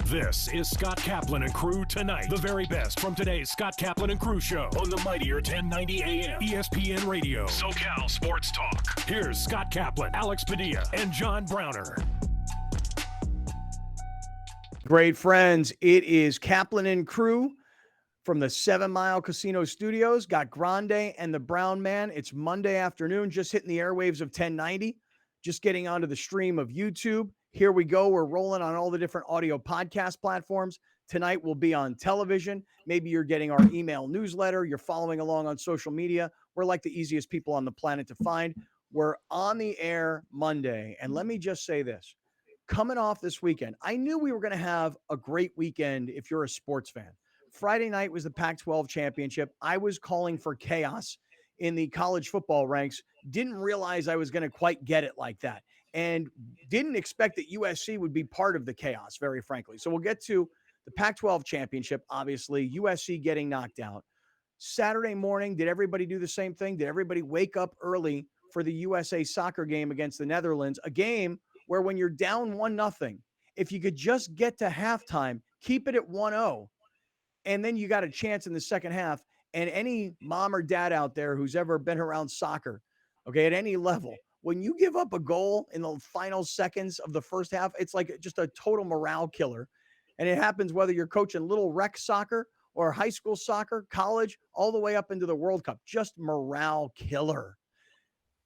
This is Scott Kaplan and Crew Tonight. The very best from today's Scott Kaplan and Crew show on the mightier 1090 AM ESPN Radio. SoCal Sports Talk. Here's Scott Kaplan, Alex Padilla, and John Browner. Great friends, it is Kaplan and Crew from the 7 Mile Casino Studios. Got Grande and the Brown Man. It's Monday afternoon, just hitting the airwaves of 1090, just getting onto the stream of YouTube. Here we go. We're rolling on all the different audio podcast platforms. Tonight we'll be on television. Maybe you're getting our email newsletter. You're following along on social media. We're like the easiest people on the planet to find. We're on the air Monday. And let me just say this. Coming off this weekend, I knew we were going to have a great weekend if you're a sports fan. Friday night was the Pac-12 championship. I was calling for chaos in the college football ranks. Didn't realize I was going to quite get it like that. And didn't expect that USC would be part of the chaos, very frankly. So we'll get to the Pac-12 championship, obviously, USC getting knocked out. Saturday morning, did everybody do the same thing? Did everybody wake up early for the USA soccer game against the Netherlands? A game where when you're down 1-0, if you could just get to halftime, keep it at 1-0, and then you got a chance in the second half. And any mom or dad out there who's ever been around soccer, okay, at any level, when you give up a goal in the final seconds of the first half, it's like just a total morale killer. And it happens whether you're coaching little rec soccer or high school soccer, college, all the way up into the World Cup. Just morale killer.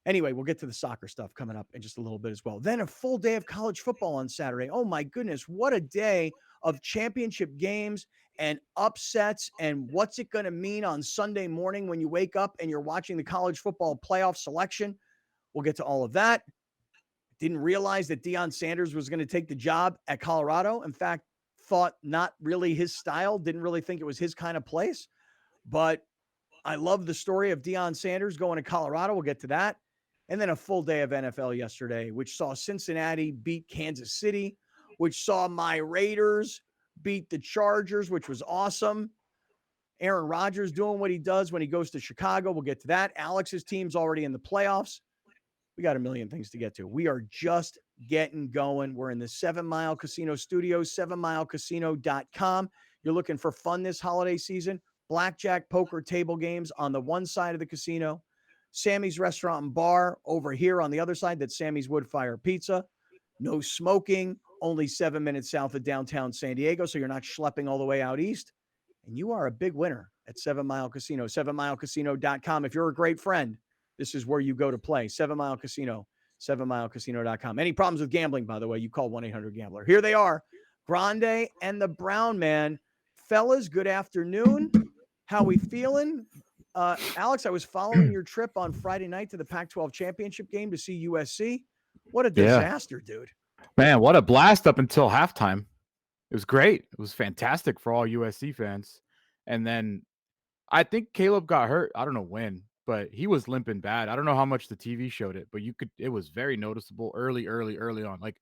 Anyway, we'll get to the soccer stuff coming up in just a little bit as well. Then a full day of college football on Saturday. Oh, my goodness. What a day of championship games and upsets. And what's it going to mean on Sunday morning when you wake up and you're watching the college football playoff selection? We'll get to all of that. Didn't realize that Deion Sanders was going to take the job at Colorado. In fact, thought not really his style. Didn't really think it was his kind of place. But I love the story of Deion Sanders going to Colorado. We'll get to that. And then a full day of NFL yesterday, which saw Cincinnati beat Kansas City, which saw my Raiders beat the Chargers, which was awesome. Aaron Rodgers doing what he does when he goes to Chicago. We'll get to that. Alex's team's already in the playoffs. We got a million things to get to. We are just getting going. We're in the 7 Mile Casino Studios, 7milecasino.com. You're looking for fun this holiday season. Blackjack, poker, table games on the one side of the casino. Sammy's Restaurant and Bar over here on the other side. That's Sammy's Woodfire Pizza. No smoking, only 7 minutes south of downtown San Diego, so you're not schlepping all the way out east. And you are a big winner at 7 Mile Casino, 7milecasino.com. If you're a great friend, this is where you go to play. 7 Mile Casino, 7milecasino.com. Any problems with gambling, by the way, you call 1-800-GAMBLER. Here they are, Grande and the Brown Man. Fellas, good afternoon. How we feeling? Alex, I was following your trip on Friday night to the Pac-12 championship game to see USC. What a disaster, dude. Man, what a blast up until halftime. It was great. It was fantastic for all USC fans. And then I think Caleb got hurt. I don't know when, but he was limping bad. I don't know how much the TV showed it, but it was very noticeable early on. Like,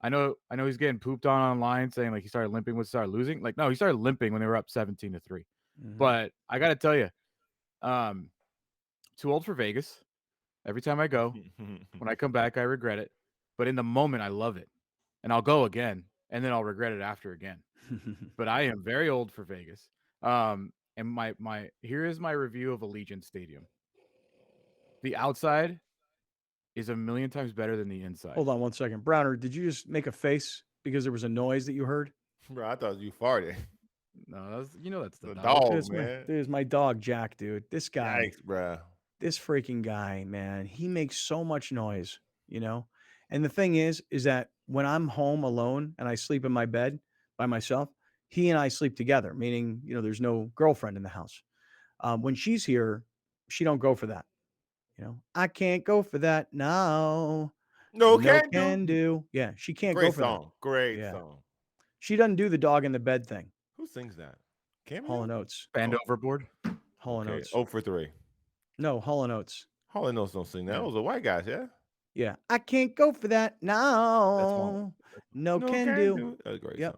I know he's getting pooped on online saying like he started limping when he started losing. Like, no, he started limping when they were up 17-3. Mm-hmm. But I got to tell you, too old for Vegas. Every time I go, when I come back, I regret it. But in the moment, I love it. And I'll go again, and then I'll regret it after again. But I am very old for Vegas. And here is my review of Allegiant Stadium. The outside is a million times better than the inside. Hold on one second. Browner, did you just make a face because there was a noise that you heard? Bro, I thought you farted. No, that's the dog, man. There's my dog, Jack, dude. This guy. Yikes, bro. This freaking guy, man. He makes so much noise, you know? And the thing is that when I'm home alone and I sleep in my bed by myself, he and I sleep together, meaning, you know, there's no girlfriend in the house. When she's here, she don't go for that. You know, I can't go for that. No can do. Yeah, she can't go for that. Great song. She doesn't do the dog in the bed thing. Who sings that? Hall & Oates. Band Overboard. Hall & Oates. 0 for 3. No, Hall & Oates. Hall & Oates don't sing that. Those are white guys, yeah? Yeah. I can't go for that. No. No can do. That's a great song.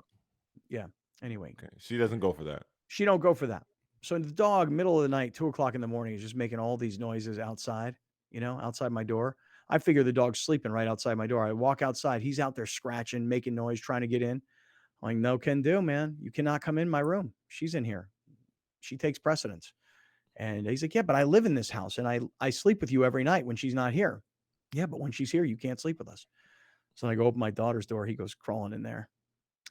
Yeah. Anyway. Okay. She doesn't go for that. She don't go for that. So the dog, middle of the night, 2:00 in the morning, is just making all these noises outside, you know, outside my door. I figure the dog's sleeping right outside my door. I walk outside. He's out there scratching, making noise, trying to get in. I'm like, no can do, man. You cannot come in my room. She's in here. She takes precedence. And he's like, yeah, but I live in this house and I sleep with you every night when she's not here. Yeah, but when she's here, you can't sleep with us. So I go open my daughter's door. He goes crawling in there.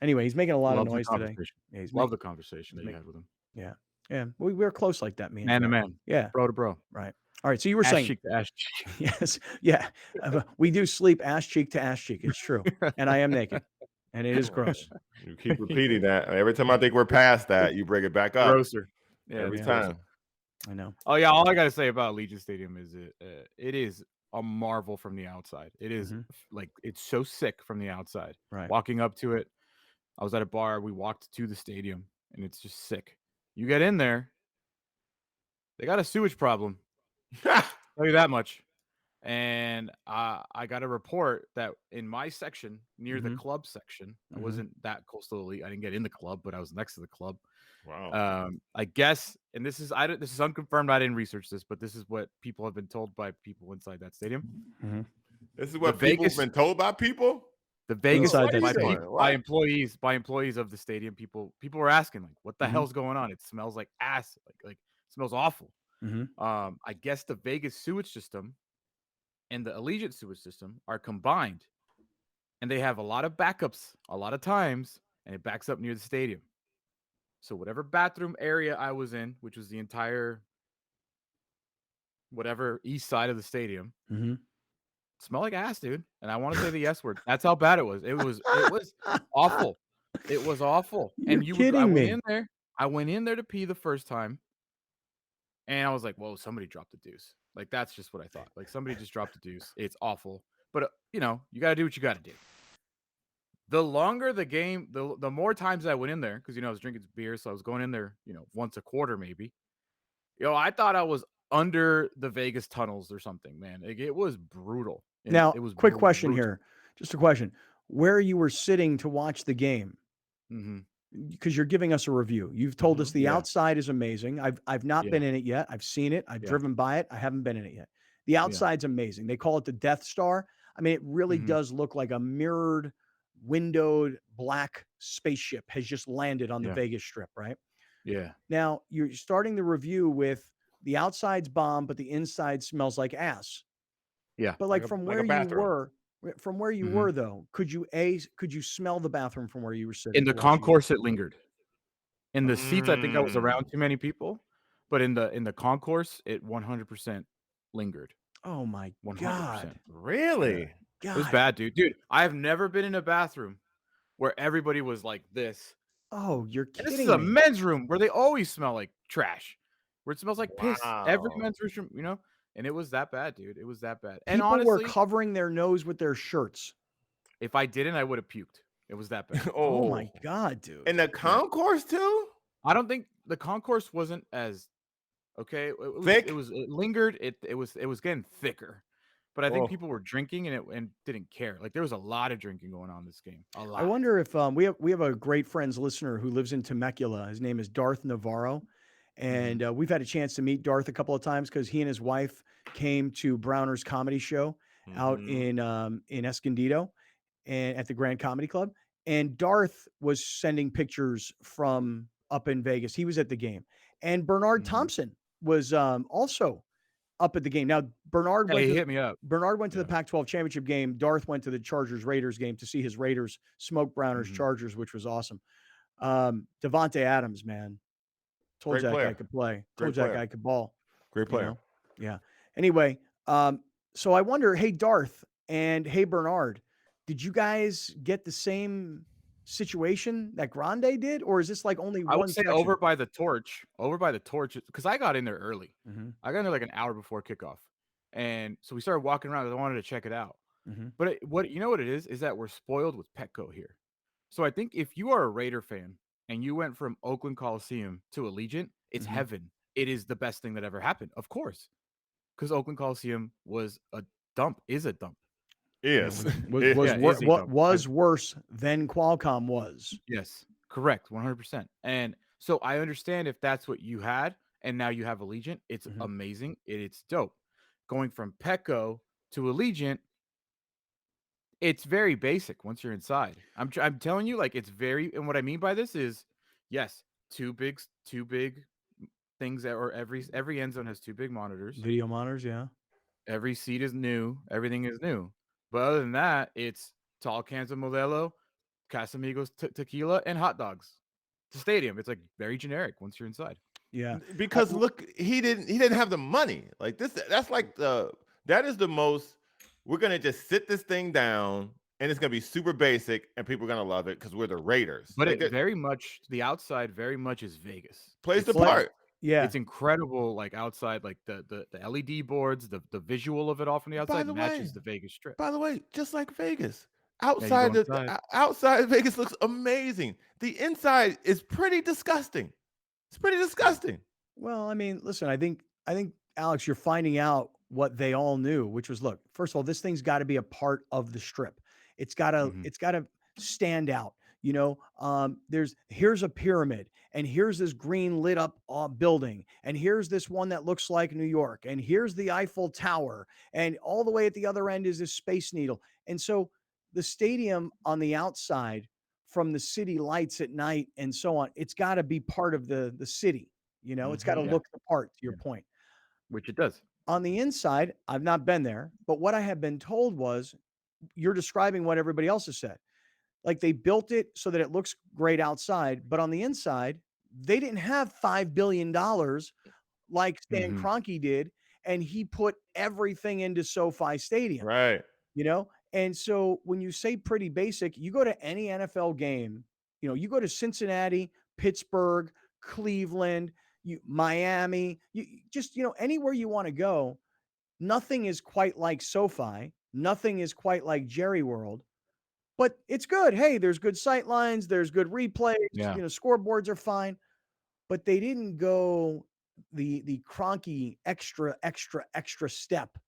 Anyway, he's making a lot of Love the noise today. conversation. Yeah, Love the conversation that you make- had with him. Yeah. Yeah. We're close like that, me and Man to Joe. man. Yeah. Bro to bro. Right. All right. So you were Ass saying, cheek to ass cheek. yes. Yeah. We do sleep ass cheek to ass cheek. It's true. And I am naked. And it is gross. You keep repeating that. Every time I think we're past that, you bring it back up. Grosser. Yeah, Every it's time. grosser. I know. Oh yeah, all I gotta say about Allegiant Stadium is it is a marvel from the outside. It is like it's so sick from the outside. Right. Walking up to it, I was at a bar. We walked to the stadium, and it's just sick. You get in there, they got a sewage problem. Tell you that much. And I got a report that in my section, near the club section, I wasn't that close to the league. I didn't get in the club, but I was next to the club. Wow. I guess, and this is unconfirmed. I didn't research this, but this is what people have been told by people inside that stadium. This is what The people Vegas- have been told by people? The Vegas Inside that by, stadium. people, by employees of the stadium, people were asking like, "What the hell's going on? It smells like ass. Like it smells awful." I guess the Vegas sewage system and the Allegiant sewage system are combined, and they have a lot of backups a lot of times, and it backs up near the stadium. So whatever bathroom area I was in, which was the entire whatever east side of the stadium, smelled like ass, dude. And I want to say the S word. That's how bad it was. It was awful. It was awful. You're kidding I me. went in there. I went in there to pee the first time, and I was like, "Whoa, somebody dropped a deuce." Like that's just what I thought. Like somebody just dropped a deuce. It's awful. But you got to do what you got to do. The longer the game, the more times I went in there, because I was drinking beer, so I was going in there, once a quarter maybe. I thought I was under the Vegas tunnels or something, man. It was brutal. Now, it was quick question brutal. here. Just a question. Where you were sitting to watch the game, because you're giving us a review. You've told us the outside is amazing. I've not been in it yet. I've seen it. I've driven by it. I haven't been in it yet. The outside's amazing. They call it the Death Star. I mean, it really does look like a mirrored, windowed black spaceship has just landed on the Vegas Strip, right? Yeah. Now, you're starting the review with the outside's bomb, but the inside smells like ass. Yeah. But Like from a where you bathroom. were though, could you smell the bathroom from where you were sitting? In the to watch the game? concourse, it lingered. In the seats, I think I was around too many people, but in the concourse, it 100% lingered. Oh my 100%. God. Really? God. It was bad, dude. Dude, I have never been in a bathroom where everybody was like this. Oh, you're And kidding this is a me. men's room where they always smell like trash, where it smells like piss. Every Wow. men's room, and it was that bad, dude. It was that bad. And People honestly, were covering their nose with their shirts. if I didn't, I would have puked. It was that bad. Oh my God, dude. In the concourse too? I don't think the concourse wasn't as okay. Thick? It lingered. It was getting thicker. But I think Oh. people were drinking and didn't care. Like there was a lot of drinking going on this game. A lot. I wonder if we have a great friends listener who lives in Temecula. His name is Darth Navarro, and we've had a chance to meet Darth a couple of times because he and his wife came to Browner's comedy show out in Escondido and at the Grand Comedy Club. And Darth was sending pictures from up in Vegas. He was at the game, and Bernard Thompson was also up at the game. Now Bernard Hey, he hit me up. Bernard went to the Pac-12 championship game. Darth went to the Chargers-Raiders game to see his Raiders smoke Browner's Chargers, which was awesome. Devontae Adams, man. Told Great you that player. guy could play. Great Told you that player. guy could ball. Great you player. know? Yeah. Anyway, so I wonder, hey, Darth and hey, Bernard, did you guys get the same situation that Grande did? Or is this like only I one would say section? over by the torch, because I got in there early. I got in there like an hour before kickoff. And so we started walking around because I wanted to check it out. But what it is that we're spoiled with Petco here. So I think if you are a Raider fan and you went from Oakland Coliseum to Allegiant, it's heaven. It is the best thing that ever happened, of course, because Oakland Coliseum was a dump. Is a dump. Is. What was worse than Qualcomm was. Yes, correct, 100%. And so I understand if that's what you had, and now you have Allegiant. It's amazing. It's dope. Going from Petco to Allegiant, It's very basic once you're inside. I'm telling you, like, it's very, and what I mean by this is, yes, two big things that, or every end zone has two big monitors. Video monitors, yeah. Every seat is new. Everything is new. But other than that, it's tall cans of Modelo, Casamigos tequila, and hot dogs. It's a stadium. It's like very generic once you're inside. Yeah. Because look, he didn't have the money. Like this, that's like that is the most. We're gonna just sit this thing down, and it's gonna be super basic, and people are gonna love it because we're the Raiders. But Like it it very much, the outside very much is Vegas. plays the It's like, part. Yeah. it's incredible, like outside, like the LED boards, the visual of it all from the By outside the matches way, the Vegas Strip. just like Vegas, Yeah, you go outside inside. outside Vegas looks amazing. The inside is pretty disgusting. It's pretty disgusting. Well, I mean, listen, I think Alex, you're finding out what they all knew, which was, look, first of all, this thing's got to be a part of the strip. It's got to Mhm. it's got to stand out. Here's a pyramid, and here's this green lit up building, and here's this one that looks like New York, and here's the Eiffel Tower, and all the way at the other end is this Space Needle. And so the stadium on the outside, from the city lights at night and so on, it's got to be part of the city. It's got to Mhm. Yeah, look the part, to your yeah, point. which it does. On the inside, I've not been there, but what I have been told was, you're describing what everybody else has said. Like, they built it so that it looks great outside, but on the inside, they didn't have $5 billion like Stan Mhm. Kroenke did, and he put everything into SoFi Stadium. Right. And so when you say pretty basic, you go to any NFL game, you go to Cincinnati, Pittsburgh, Cleveland, Miami, just, anywhere you want to go, nothing is quite like SoFi. Nothing is quite like Jerry World, but it's good. Hey, there's good sight lines, there's good replays, Yeah. scoreboards are fine, but they didn't go the Kroenke extra step that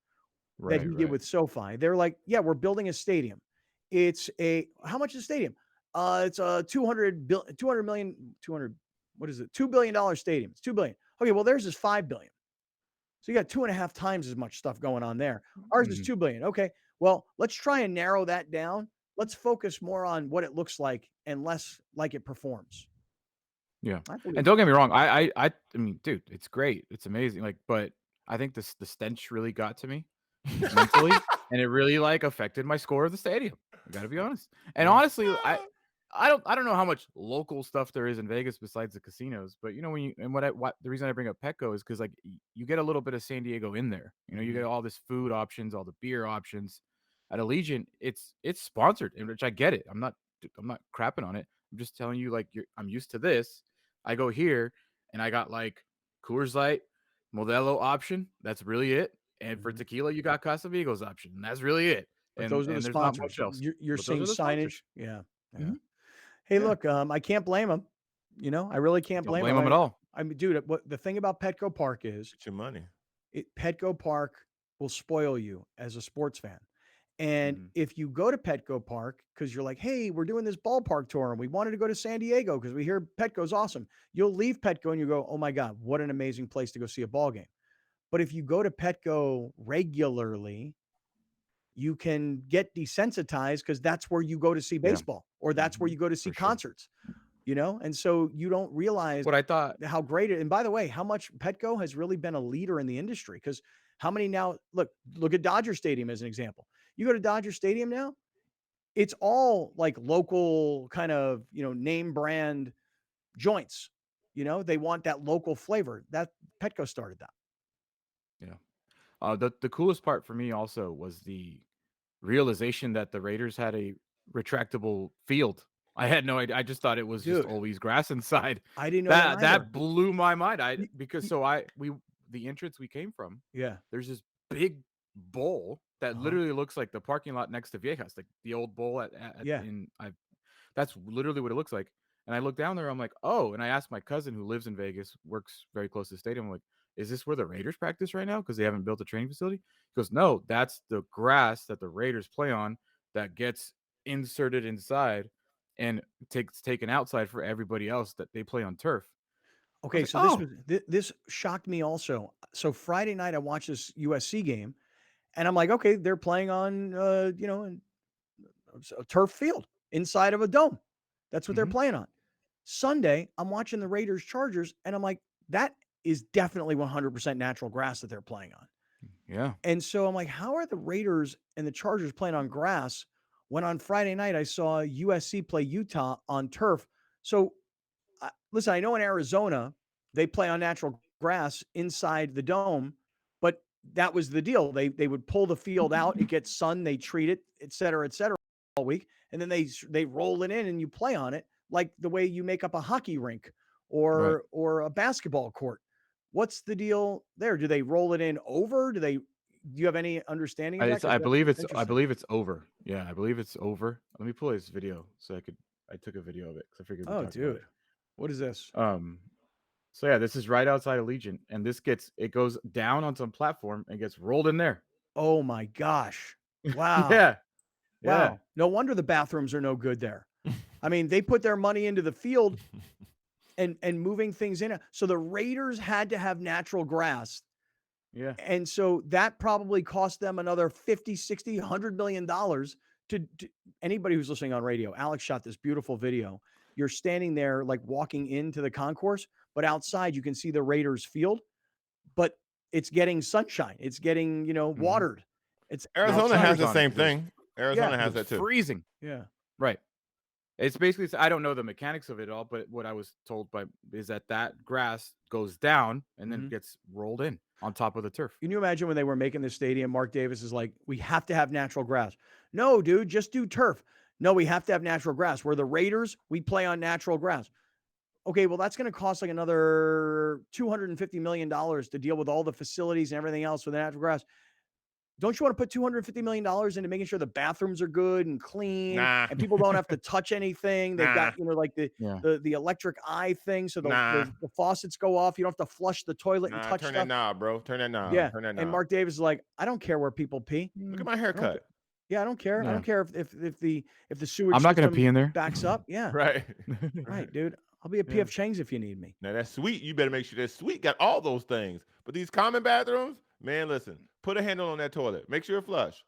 Right, he did right. with SoFi. They're like, yeah, we're building a stadium. How much is a stadium? It's a 200 million, 200, what is it? $2 billion stadium. It's 2 billion. Okay, well, theirs is 5 billion. So you got 2.5 times as much stuff going on there. Ours is Mhm. 2 billion. Okay, well, let's try and narrow that down. Let's focus more on what it looks like and less like it performs. Yeah. I think And don't get me wrong, I mean, dude, it's great. It's amazing. Like, but I think the stench really got to me mentally, and it really, like, affected my score of the stadium. I gotta be honest. And Yeah. honestly, I don't know how much local stuff there is in Vegas besides the casinos, but when you, and what the reason I bring up Petco is because, like, you get a little bit of San Diego in there. You get all this food options, all the beer options. At Allegiant, it's sponsored, in which I get it. I'm not crapping on it. I'm just telling you, like, I'm used to this. I go here and I got, like, Coors Light, Modelo option. That's really it. And for Mhm. tequila, you got Casamigos option. And that's really it. But And those are the and there's not sponsors. much else. You're But those seeing are the sponsors. signage. Yeah. Yeah. Mhm. Hey, Yeah. look, I can't blame them. I really can't Don't blame blame them. them at all. I mean, dude, what the thing about Petco Park is, Get your money. Petco Park will spoil you as a sports fan. And Mhm. if you go to Petco Park because you're like, hey, we're doing this ballpark tour and we wanted to go to San Diego because we hear Petco's awesome, you'll leave Petco and you go, oh my God, what an amazing place to go see a ball game. But if you go to Petco regularly, you can get desensitized because that's where you go to see Yeah. baseball, or that's where Mhm. you go to see For sure. concerts, and so you don't realize What I thought, how great it. And by the way, how much Petco has really been a leader in the industry, because how many now, look at Dodger Stadium as an example. You go to Dodger Stadium now, it's all like local kind of, name brand joints. They want that local flavor. That Petco started that. yeah. The coolest part for me also was the realization that the Raiders had a retractable field. I had no idea. I just thought it was just Dude, always grass inside. I didn't know that That either. that blew my mind. Y- Because y- so the entrance we came from, Yeah. there's this big bowl that Uh-huh. literally looks like the parking lot next to Viejas, like the old bowl Yeah. in I that's literally what it looks like. And I look down there, I'm like, oh, and I asked my cousin who lives in Vegas, works very close to the stadium. I'm like, is this where the Raiders practice right now? Because they haven't built a training facility. He goes, no, that's the grass that the Raiders play on that gets inserted inside and taken outside for everybody else that they play on turf. I was Okay, like, so oh, this shocked me also. So Friday night I watched this USC game, and I'm like, okay, they're playing on a turf field inside of a dome. That's what they're Mhm. playing on. Sunday, I'm watching the Raiders Chargers, and I'm like, that is definitely 100% natural grass that they're playing on. Yeah. And so I'm like, how are the Raiders and the Chargers playing on grass when on Friday night I saw USC play Utah on turf? So listen, I know in Arizona they play on natural grass inside the dome, but that was the deal. They would pull the field out, it gets sun, they treat it, et cetera, all week, and then they roll it in and you play on it like the way you make up a hockey rink Right. or a basketball court. What's the deal there? Do they roll it in over? Do you have any understanding of that? Because I that's believe it's interesting. over. Yeah, I believe it's over. Let me pull this video so I took a video of it because I figured we Oh, talked about dude, what is this? it. So yeah, this is right outside Allegiant, and it goes down on some platform and gets rolled in there. Oh my gosh! Wow. Yeah, yeah. Wow. No wonder the bathrooms are no good there. I mean, they put their money into the field and moving things in. So the Raiders had to have natural grass. Yeah. And so that probably cost them another 50, 60, $100 million to anybody who's listening on radio. Alex shot this beautiful video. You're standing there like walking into the concourse, but outside you can see the Raiders field, but it's getting sunshine. It's getting, Mhm. watered. It's They have Arizona has heaters the on it same 'cause it was thing. Arizona yeah, it has was that too. freezing. yeah. Right. It's basically I don't know the mechanics of it all, but what I was told is that grass goes down and then Mhm. gets rolled in on top of the turf. Can you imagine when they were making this stadium? Mark Davis is like, we have to have natural grass. No, dude, just do turf. No, we have to have natural grass. We're the Raiders. We play on natural grass. Okay, well, that's going to cost like another $250 million to deal with all the facilities and everything else with the natural grass. Don't you want to put $250 million into making sure the bathrooms are good and clean Nah, and people don't have to touch anything? They've got, nah, like Yeah. the electric eye thing. So nah, the faucets go off. You don't have to flush the toilet and nah. touch Turn that stuff. knob, bro. Turn that knob. Yeah. Turn that And knob. Mark Davis is like, I don't care where people pee. Look at Mm, my I don't. haircut. Yeah, I don't care. I yeah. don't care if the sewage I'm not gonna pee system in there. backs up. Yeah, Right. right, dude. I'll be at Yeah. PF Chang's if you need me. Now that suite, you better make sure that suite got all those things. But these common bathrooms, man, listen, put a handle on that toilet. Make sure it flush.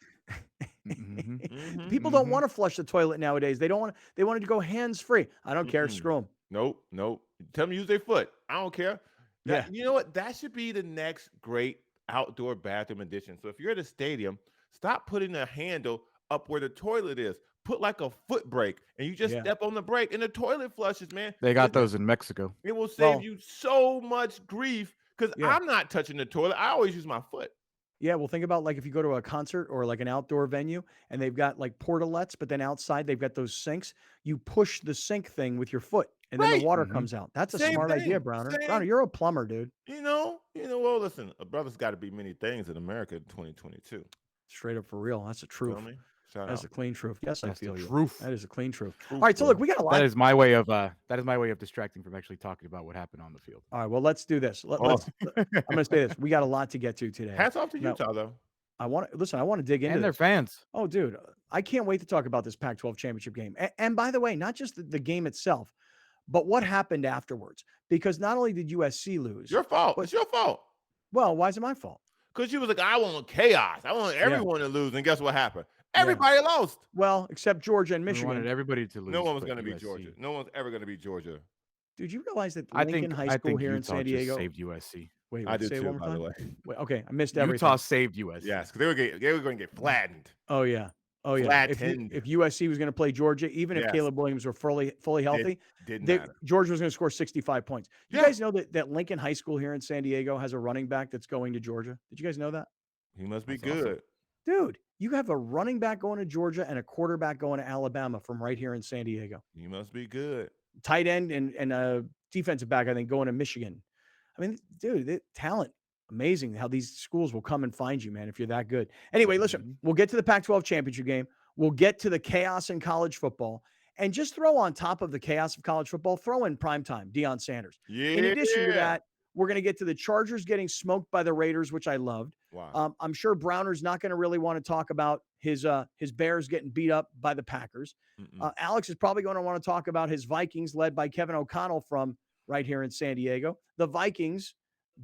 Mhm. People don't Mhm. want to flush the toilet nowadays. They don't want. They wanted to go hands free. I don't care. Mm-mm. Screw them. Nope, nope. Tell them to use their foot. I don't care. Yeah. You know what? That should be the next great outdoor bathroom addition. So if you're at a stadium, stop putting a handle up where the toilet is. Put like a foot brake, and you just Yeah. step on the brake, and the toilet flushes, man. They got It, those in Mexico. it will save Well, you so much grief because yeah. I'm not touching the toilet. I always use my foot. Yeah. Well, think about like if you go to a concert or like an outdoor venue and they've got like portalettes, but then outside they've got those sinks. You push the sink thing with your foot, and then the Right. water Mhm. comes out. That's a Same smart idea, thing. Browner. Browner, Same. you're a plumber, dude. Well, listen, a brother's got to be many things in America in 2022. Straight up for real. That's the Feel truth. me? Shout That's out. a clean truth. Yes, I That's the feel you. truth. That is a clean truth. Truth, All right, so bro. look, we got a lot. That is my way of distracting from actually talking about what happened on the field. All right, well, let's do this. Oh. I'm going to say this. We got a lot to get to today. Hats off to Now, Utah, though. I want to dig into And their this. fans. Oh, dude, I can't wait to talk about this Pac-12 championship game. And by the way, not just the game itself, but what happened afterwards. Because not only did USC lose, Your fault. but It's your fault. well, why is it my fault? Because you was like, I want chaos. I want everyone to lose. And guess what happened? Everybody lost. Well, except Georgia and We wanted Michigan. everybody to lose. No one was but going to be USC. Georgia. No one's ever going to be Georgia. Did you realize that I Lincoln think High I School think here Utah in San just Diego? saved USC. Wait, I do say it too, one more by the time? way. Wait, okay, I missed everything. Utah saved USC. Yes, because they were going to get flattened. Oh yeah. Oh yeah. Flattened. If USC was going to play Georgia, even if Yes. Caleb Williams were fully healthy, Didn't matter. Georgia was going to score 65 points. You Yeah. guys know that Lincoln High School here in San Diego has a running back that's going to Georgia? Did you guys know that? He must be That's awesome. good. Dude, you have a running back going to Georgia and a quarterback going to Alabama from right here in San Diego. He must be good. Tight end and a defensive back, I think, going to Michigan. I mean, dude, talent. Amazing how these schools will come and find you, man, if you're that good. Anyway, listen, we'll get to the Pac-12 championship game. We'll get to the chaos in college football. And just throw on top of the chaos of college football, throw in primetime, Deion Sanders. Yeah. In addition to that, we're going to get to the Chargers getting smoked by the Raiders, which I loved. Wow. I'm sure Browner's not going to really want to talk about his Bears getting beat up by the Packers. Alex is probably going to want to talk about his Vikings led by Kevin O'Connell from right here in San Diego. The Vikings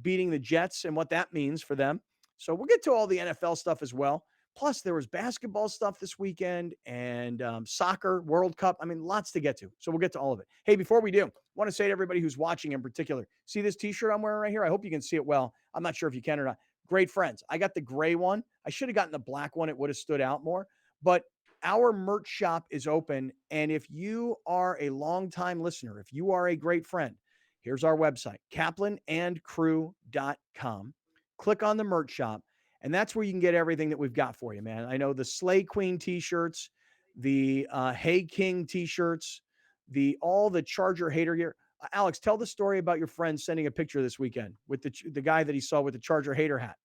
beating the Jets and what that means for them. So we'll get to all the NFL stuff as well. Plus, there was basketball stuff this weekend and soccer, World Cup. I mean, lots to get to. So we'll get to all of it. Hey, before we do, I want to say to everybody who's watching in particular, see this T-shirt I'm wearing right here? I hope you can see it well. I'm not sure if you can or not. Great friends. I got the gray one. I should have gotten the black one. It would have stood out more. But our merch shop is open. And if you are a longtime listener, if you are a great friend, here's our website, kaplanandcrew.com. Click on the merch shop, and that's where you can get everything that we've got for you, man. I know the Slay Queen t-shirts, the Hey King t-shirts, all the Charger hater gear. Alex, tell the story about your friend sending a picture this weekend with the guy that he saw with the Charger hater hat.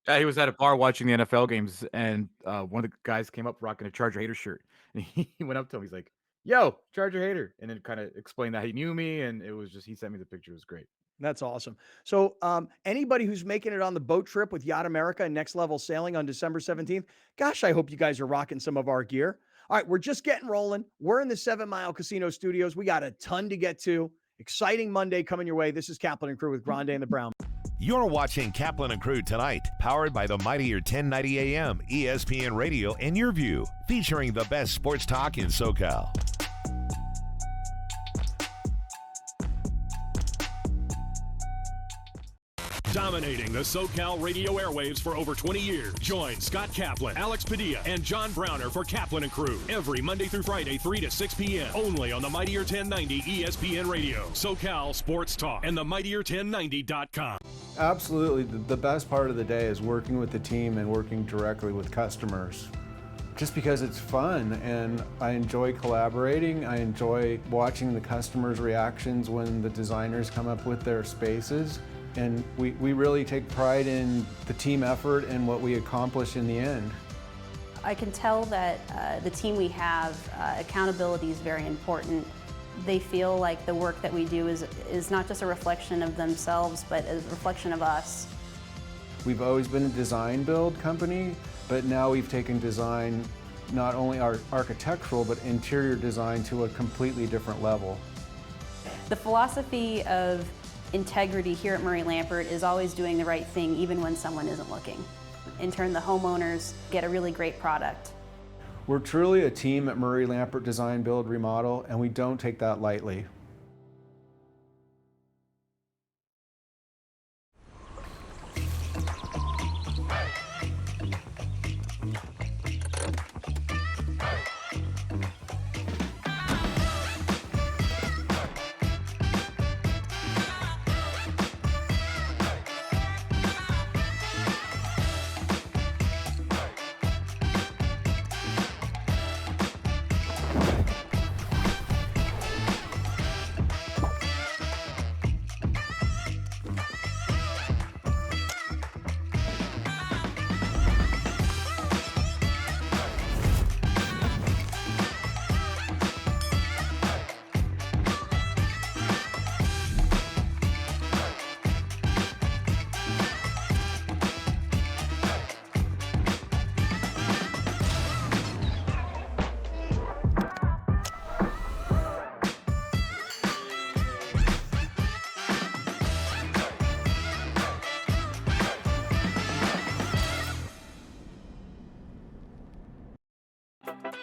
Yeah, he was at a bar watching the NFL games, and one of the guys came up rocking a Charger hater shirt, and he went up to him. He's like, "Yo, Charger hater," and then kind of explained that he knew me, and it was just he sent me the picture. It was great. That's awesome. So anybody who's making it on the boat trip with Yacht America and Next Level Sailing on December 17th, gosh, I hope you guys are rocking some of our gear. All right, we're just getting rolling. We're in the 7 Mile Casino Studios. We got a ton to get to. Exciting Monday coming your way. This is Kaplan and Crew with Grande and the Brown. You're watching Kaplan and Crew tonight, powered by the mightier 1090 AM, ESPN Radio, and Your View, featuring the best sports talk in SoCal. Dominating the SoCal radio airwaves for over 20 years. Join Scott Kaplan, Alex Padilla, and John Browner for Kaplan and Crew every Monday through Friday, 3 to 6 p.m. Only on the Mightier 1090 ESPN Radio, SoCal Sports Talk, and the Mightier1090.com. Absolutely. The best part of the day is working with the team and working directly with customers. Just because it's fun and I enjoy collaborating. I enjoy watching the customers' reactions when the designers come up with their spaces. And we really take pride in the team effort and what we accomplish in the end. I can tell that the team we have, accountability is very important. They feel like the work that we do is not just a reflection of themselves, but a reflection of us. We've always been a design build company, but now we've taken design, not only architectural, but interior design to a completely different level. The philosophy of integrity here at Murray Lampert is always doing the right thing even when someone isn't looking. In turn, the homeowners get a really great product. We're truly a team at Murray Lampert Design, Build, Remodel, and we don't take that lightly.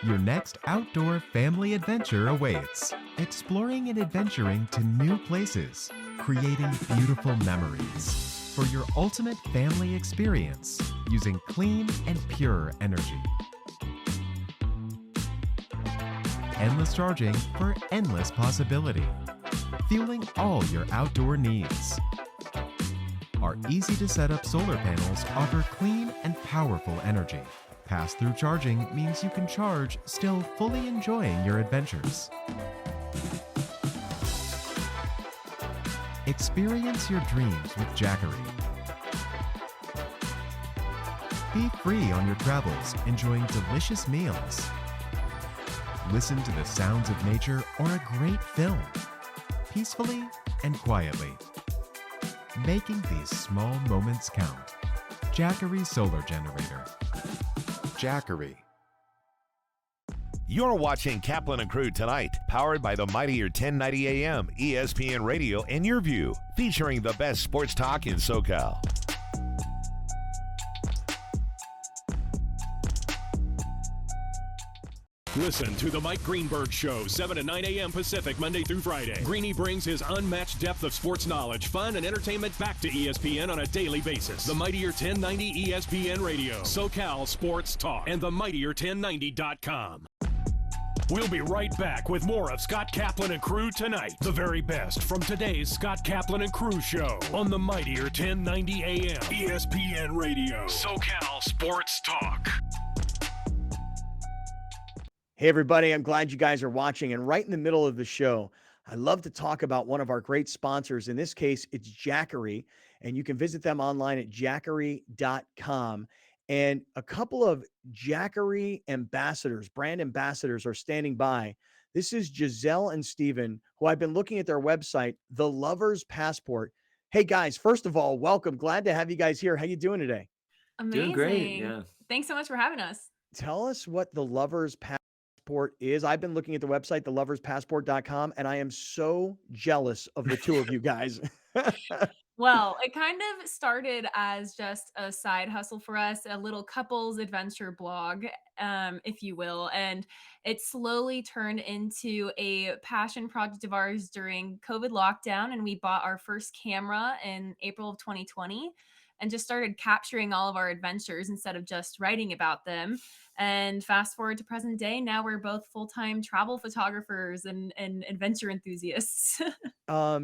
Your next outdoor family adventure awaits. Exploring and adventuring to new places, creating beautiful memories for your ultimate family experience using clean and pure energy. Endless charging for endless possibility. Fueling all your outdoor needs. Our easy to set up solar panels offer clean and powerful energy. Pass-through charging means you can charge still fully enjoying your adventures. Experience your dreams with Jackery. Be free on your travels, enjoying delicious meals. Listen to the sounds of nature or a great film, peacefully and quietly. Making these small moments count. Jackery Solar Generator. Jackery. You're watching Kaplan and Crew tonight, powered by the mightier 1090 AM, ESPN Radio, and Your View, featuring the best sports talk in SoCal. Listen to The Mike Greenberg Show, 7 to 9 a.m. Pacific, Monday through Friday. Greeny brings his unmatched depth of sports knowledge, fun, and entertainment back to ESPN on a daily basis. The Mightier 1090 ESPN Radio, SoCal Sports Talk, and themightier1090.com. We'll be right back with more of Scott Kaplan and crew tonight. The very best from today's Scott Kaplan and crew show on the Mightier 1090 AM, ESPN Radio, SoCal Sports Talk. Hey, everybody, I'm glad you guys are watching. And right in the middle of the show, I love to talk about one of our great sponsors. In this case, it's Jackery, and you can visit them online at jackery.com. And a couple of Jackery ambassadors, brand ambassadors, are standing by. This is Giselle and Steven, who I've been looking at their website, The Lover's Passport. Hey, guys, first of all, welcome. Glad to have you guys here. How you doing today? Amazing. Doing great, yeah. Thanks so much for having us. Tell us what The Lover's Passport is. I've been looking at the website, theloverspassport.com, and I am so jealous of the two of you guys. Well, it kind of started as just a side hustle for us, a little couples adventure blog, if you will. And it slowly turned into a passion project of ours during COVID lockdown. And we bought our first camera in April of 2020 and just started capturing all of our adventures instead of just writing about them. And fast forward to present day, now we're both full-time travel photographers and adventure enthusiasts.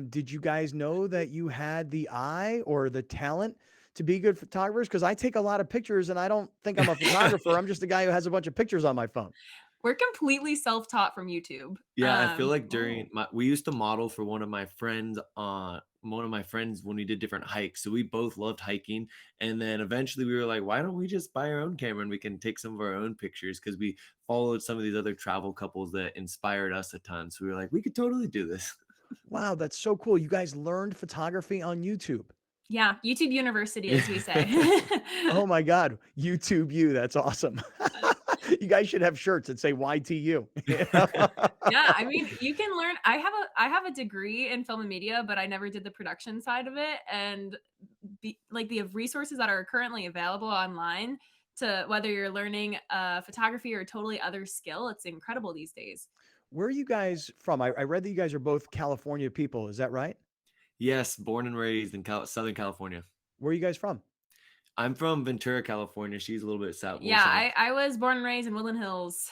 Did you guys know that you had the eye or the talent to be good photographers? Because I take a lot of pictures and I don't think I'm a photographer. I'm just a guy who has a bunch of pictures on my phone. We're completely self-taught from YouTube. Yeah, I feel like we used to model for one of my friends when we did different hikes. So we both loved hiking. And then eventually we were like, why don't we just buy our own camera and we can take some of our own pictures? Because we followed some of these other travel couples that inspired us a ton. So we were like, we could totally do this. Wow, that's so cool. You guys learned photography on YouTube. Yeah, YouTube University, as we say. Oh my God, YouTube you. That's awesome. You guys should have shirts that say YTU. Yeah, I mean, you can learn. I have a degree in film and media, but I never did the production side of it. And the resources that are currently available online to whether you're learning photography or a totally other skill, it's incredible these days. Where are you guys from? I read that you guys are both California people. Is that right? Yes, born and raised in Southern California. Where are you guys from? I'm from Ventura, California. She's a little bit south. Yeah, I was born and raised in Woodland Hills.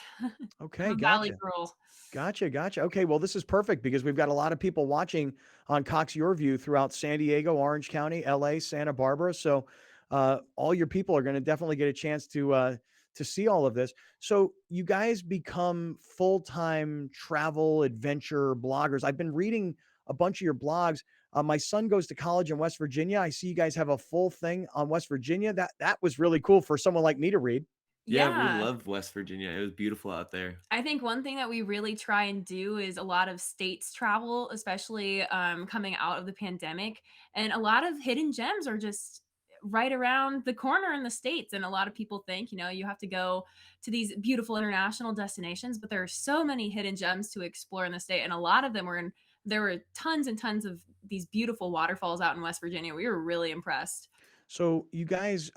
Okay, gotcha. Valley girl. Gotcha. Okay, well, this is perfect because we've got a lot of people watching on Cox Your View throughout San Diego, Orange County, LA, Santa Barbara. So all your people are going to definitely get a chance to see all of this. So you guys become full-time travel adventure bloggers. I've been reading a bunch of your blogs. My son goes to college in West Virginia. I see you guys have a full thing on West Virginia. That was really cool for someone like me to read. Yeah, we love West Virginia. It was beautiful out there. I think one thing that we really try and do is a lot of states travel, especially coming out of the pandemic. And a lot of hidden gems are just right around the corner in the States. And a lot of people think, you have to go to these beautiful international destinations, but there are so many hidden gems to explore in the state. And a lot of them there were tons and tons of these beautiful waterfalls out in West Virginia. We were really impressed. So you guys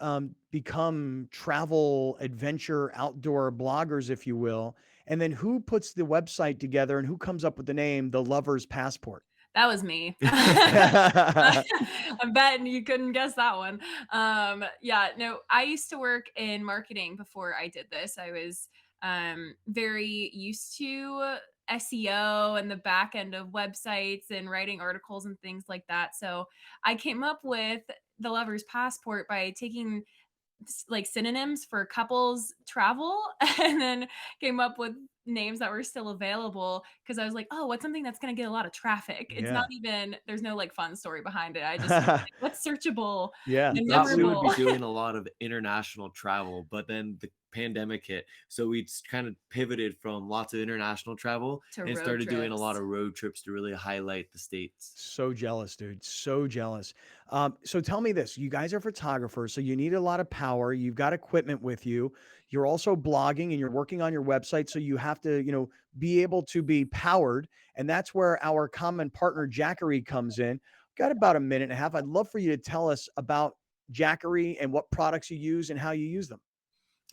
become travel, adventure, outdoor bloggers, if you will. And then who puts the website together and who comes up with the name, The Lover's Passport? That was me. I'm betting you couldn't guess that one. I used to work in marketing before I did this. I was very used to SEO and the back end of websites and writing articles and things like that. So I came up with The Lover's Passport by taking synonyms for couples travel and then came up with names that were still available because I was like, oh, what's something that's going to get a lot of traffic? It's not even, there's no fun story behind it. I just what's searchable and memorable. We would be doing a lot of international travel, but then the pandemic hit, so we kind of pivoted from lots of international travel and started doing a lot of road trips to really highlight the States. So jealous, dude. So jealous. So tell me this, you guys are photographers, so you need a lot of power. You've got equipment with you. You're also blogging and you're working on your website. So you have to, be able to be powered. And that's where our common partner Jackery comes in. Got about a minute and a half. I'd love for you to tell us about Jackery and what products you use and how you use them.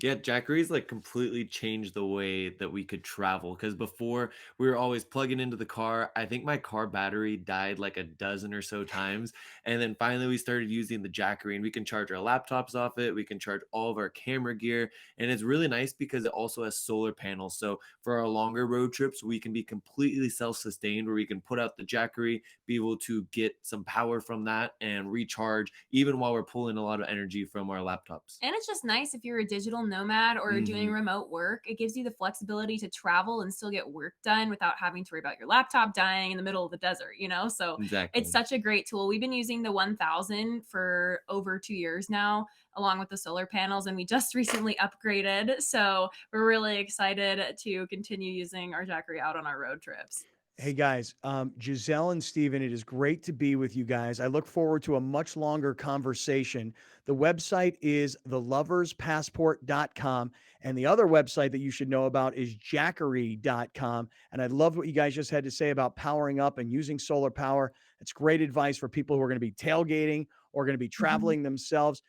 Yeah, Jackery's like completely changed the way that we could travel because before we were always plugging into the car. I think my car battery died like a dozen or so times. And then finally we started using the Jackery and we can charge our laptops off it. We can charge all of our camera gear. And it's really nice because it also has solar panels. So for our longer road trips, we can be completely self-sustained where we can put out the Jackery, be able to get some power from that and recharge even while we're pulling a lot of energy from our laptops. And it's just nice if you're a digital nomad or doing Mhm. remote work. It gives you the flexibility to travel and still get work done without having to worry about your laptop dying in the middle of the desert, you know? So it's Exactly. such a great tool. We've been using the 1000 for over 2 years now, along with the solar panels, and we just recently upgraded. So we're really excited to continue using our Jackery out on our road trips. Hey guys, Giselle and Steven, it is great to be with you guys. I look forward to a much longer conversation. The website is theloverspassport.com. And the other website that you should know about is jackery.com. And I love what you guys just had to say about powering up and using solar power. It's great advice for people who are going to be tailgating or going to be traveling themselves.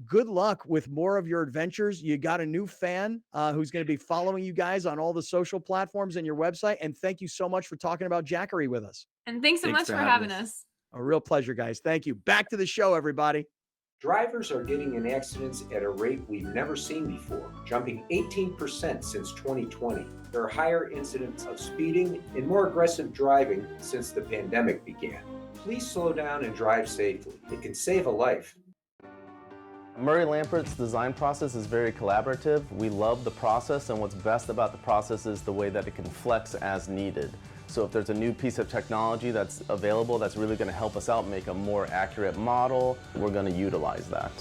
Good luck with more of your adventures. You got a new fan who's going to be following you guys on all the social platforms and your website. And thank you so much for talking about Jackery with us. And thanks so Thanks much for for having having us. us. A real pleasure, guys. Thank you. Back to the show, everybody. Drivers are getting in accidents at a rate we've never seen before, jumping 18% since 2020. There are higher incidents of speeding and more aggressive driving since the pandemic began. Please slow down and drive safely. It can save a life. Murray Lampert's design process is very collaborative. We love the process, and what's best about the process is the way that it can flex as needed. So if there's a new piece of technology that's available that's really going to help us out, make a more accurate model, we're going to utilize that.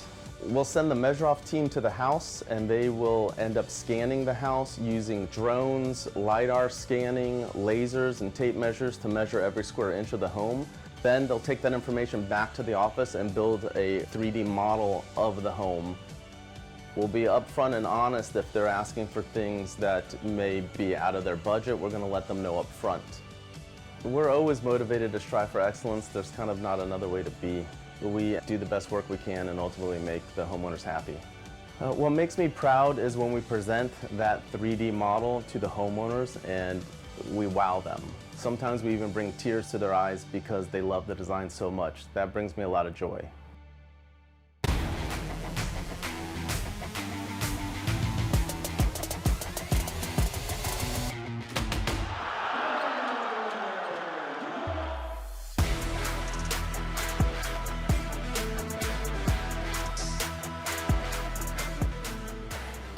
We'll send the measure-off team to the house, and they will end up scanning the house using drones, LiDAR scanning, lasers, and tape measures to measure every square inch of the home. Then they'll take that information back to the office and build a 3D model of the home. We'll be upfront and honest if they're asking for things that may be out of their budget. We're going to let them know up front. We're always motivated to strive for excellence. There's kind of not another way to be. We do the best work we can and ultimately make the homeowners happy. What makes me proud is when we present that 3D model to the homeowners and we wow them. Sometimes we even bring tears to their eyes because they love the design so much. That brings me a lot of joy.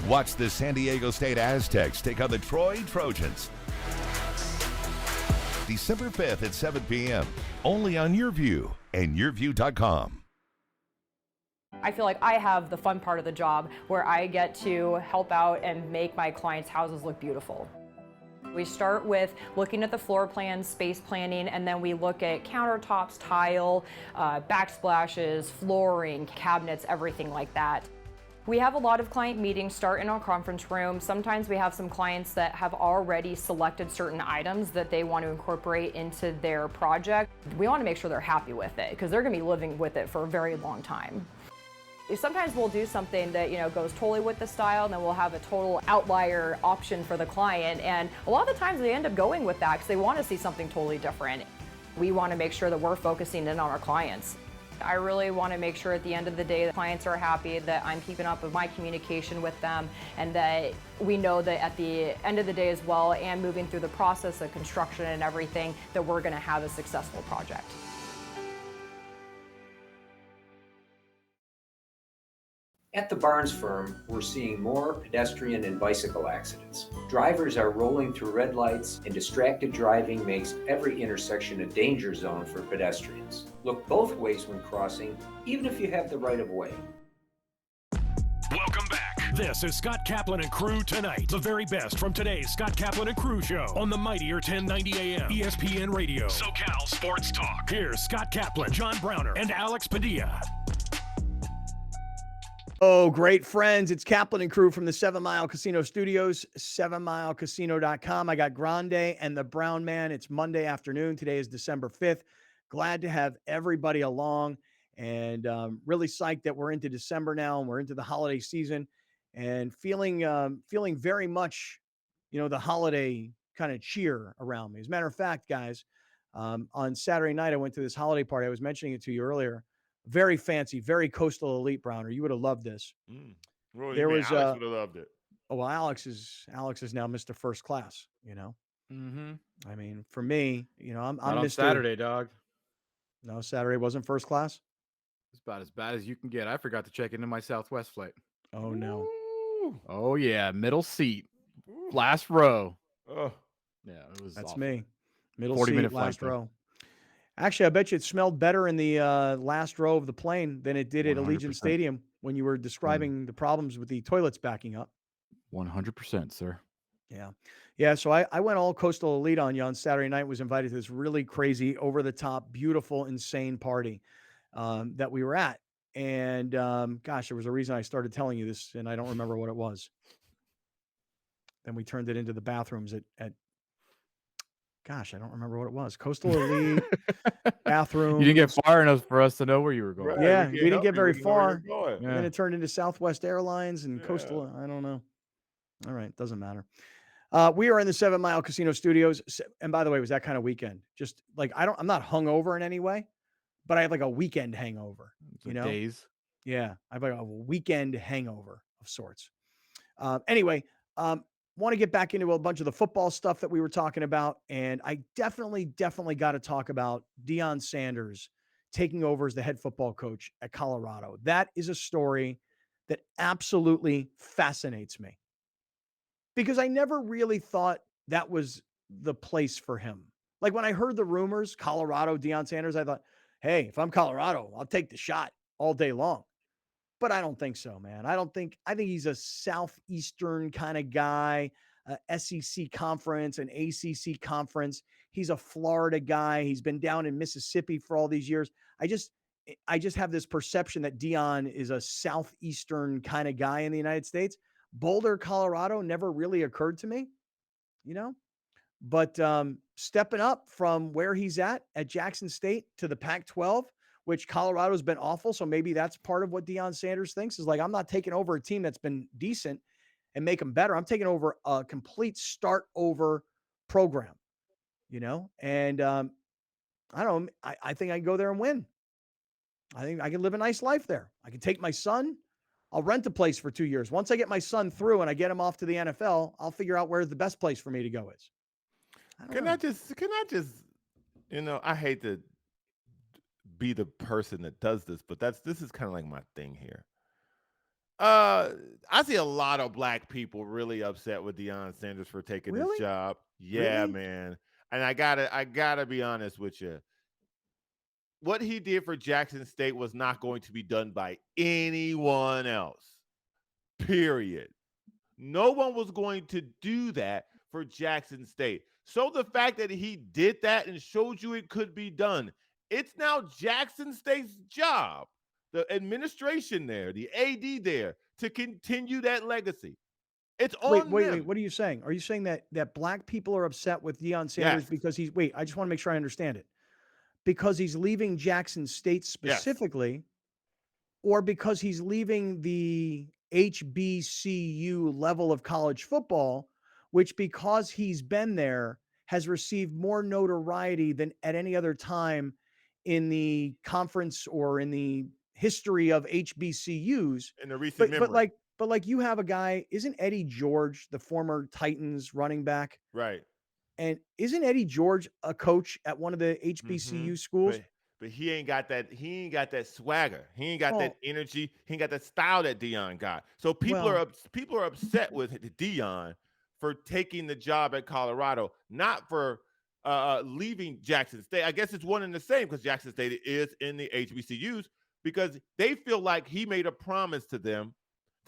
Watch the San Diego State Aztecs take on the Troy Trojans. December 5th at 7 p.m. Only on YourView and YourView.com. I feel like I have the fun part of the job where I get to help out and make my clients' houses look beautiful. We start with looking at the floor plans, space planning, and then we look at countertops, tile, backsplashes, flooring, cabinets, everything like that. We have a lot of client meetings start in our conference room. Sometimes we have some clients that have already selected certain items that they want to incorporate into their project. We want to make sure they're happy with it because they're going to be living with it for a very long time. Sometimes we'll do something that goes totally with the style, and then we'll have a total outlier option for the client. And a lot of the times they end up going with that because they want to see something totally different. We want to make sure that we're focusing in on our clients. I really want to make sure at the end of the day the clients are happy, that I'm keeping up with my communication with them, and that we know that at the end of the day as well, and moving through the process of construction and everything, that we're going to have a successful project. At the Barnes firm, we're seeing more pedestrian and bicycle accidents. Drivers are rolling through red lights, and distracted driving makes every intersection a danger zone for pedestrians. Look both ways when crossing, even if you have the right of way. Welcome back. This is Scott Kaplan and Crew Tonight. The very best from today's Scott Kaplan and Crew show on the mightier 1090 AM ESPN Radio. SoCal Sports Talk. Here's Scott Kaplan, John Browner, and Alex Padilla. Oh, great friends. It's Kaplan and Crew from the 7 Mile Casino Studios, 7milecasino.com. I got Grande and the Brown Man. It's Monday afternoon. Today is December 5th. Glad to have everybody along, and really psyched that we're into December now and we're into the holiday season. and feeling very much, the holiday kind of cheer around me. As a matter of fact, guys, on Saturday night I went to this holiday party. I was mentioning it to you earlier. Very fancy, very coastal elite, Browner. You would have loved this. Well, you There mean was Alex would have loved it. Oh, well, Alex is now Mr. First Class. Mm-hmm. I mean, for me, I'm Not on Mr. Saturday, dog. No, Saturday wasn't first class. It's about as bad as you can get. I forgot to check into my Southwest flight. Oh no. Oh yeah, middle seat, last row. Oh, yeah, it was. That's awful. me. Middle 40-minute seat, flight, last though. row. Actually, I bet you it smelled better in the last row of the plane than it did at Allegiant 100%. Stadium when you were describing the problems with the toilets backing up. 100%, sir. Yeah. So I went all coastal elite on you on Saturday night. Was invited to this really crazy, over the top, beautiful, insane party that we were at. And gosh, there was a reason I started telling you this, and I don't remember what it was. Then we turned it into the bathrooms at gosh, I don't remember what it was. Coastal elite bathroom. You didn't get far enough for us to know where you were going. Right, Yeah, we we can't didn't help get you. very We know where you're far. going. And then it turned into Southwest Airlines and Yeah. Coastal. I don't know. All right, doesn't matter. We are in the 7 Mile Casino Studios. And by the way, it was that kind of weekend. Just like I'm not hungover in any way, but I have like a weekend hangover. Days. Yeah, I have like a weekend hangover of sorts. Anyway, want to get back into a bunch of the football stuff that we were talking about, and I definitely got to talk about Deion Sanders taking over as the head football coach at Colorado. That is a story that absolutely fascinates me because I never really thought that was the place for him. Like when I heard the rumors, Colorado, Deion Sanders, I thought, hey, if I'm Colorado, I'll take the shot all day long. But I don't think so, man. I think he's a Southeastern kind of guy, SEC conference, an ACC conference. He's a Florida guy. He's been down in Mississippi for all these years. I just have this perception that Deion is a Southeastern kind of guy in the United States. Boulder, Colorado never really occurred to me, But stepping up from where he's at Jackson State to the Pac-12, which Colorado's been awful. So maybe that's part of what Deion Sanders thinks is like, I'm not taking over a team that's been decent and make them better. I'm taking over a complete start over program, and I don't know. I think I can go there and win. I think I can live a nice life there. I can take my son. I'll rent a place for 2 years. Once I get my son through and I get him off to the NFL, I'll figure out where the best place for me to go is. Can I just, I hate to be the person that does this, but this is kind of like my thing here. I see a lot of black people really upset with Deion Sanders for taking this job. Yeah, Really? man. And I gotta be honest with you. What he did for Jackson State was not going to be done by anyone else. Period. No one was going to do that for Jackson State. So the fact that he did that and showed you it could be done, it's now Jackson State's job, the administration there, the AD there, to continue that legacy. It's on them. Wait. What are you saying? Are you saying that black people are upset with Deion Sanders because he's I just want to make sure I understand it. Because he's leaving Jackson State specifically, or because he's leaving the HBCU level of college football, which because he's been there has received more notoriety than at any other time in the conference or in the history of HBCUs. In the recent memory. But like you have a guy, isn't Eddie George, the former Titans running back? Right. And isn't Eddie George a coach at one of the HBCU schools? But he ain't got that. He ain't got that swagger. He ain't got that energy. He ain't got that style that Deion got. So people are upset with Deion for taking the job at Colorado, not for leaving Jackson State. I guess it's one and the same because Jackson State is in the HBCUs because they feel like he made a promise to them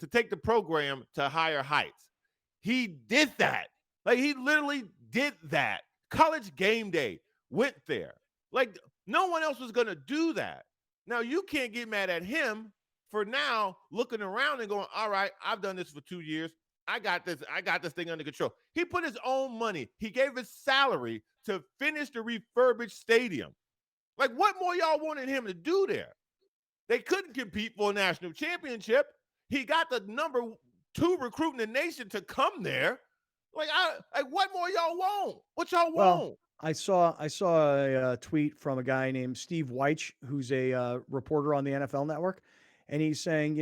to take the program to higher heights. He did that. Like he literally did that. College Game Day went there. Like no one else was going to do that. Now you can't get mad at him for now looking around and going, all right, I've done this for 2 years. I got this thing under control. He put his own money. He gave his salary to finish the refurbished stadium. Like what more y'all wanted him to do there? They couldn't compete for a national championship. He got the number 2 recruiting the nation to come there. Like, what more y'all want? What y'all Well, want? I saw a tweet from a guy named Steve Weich, who's a reporter on the NFL Network, and he's saying,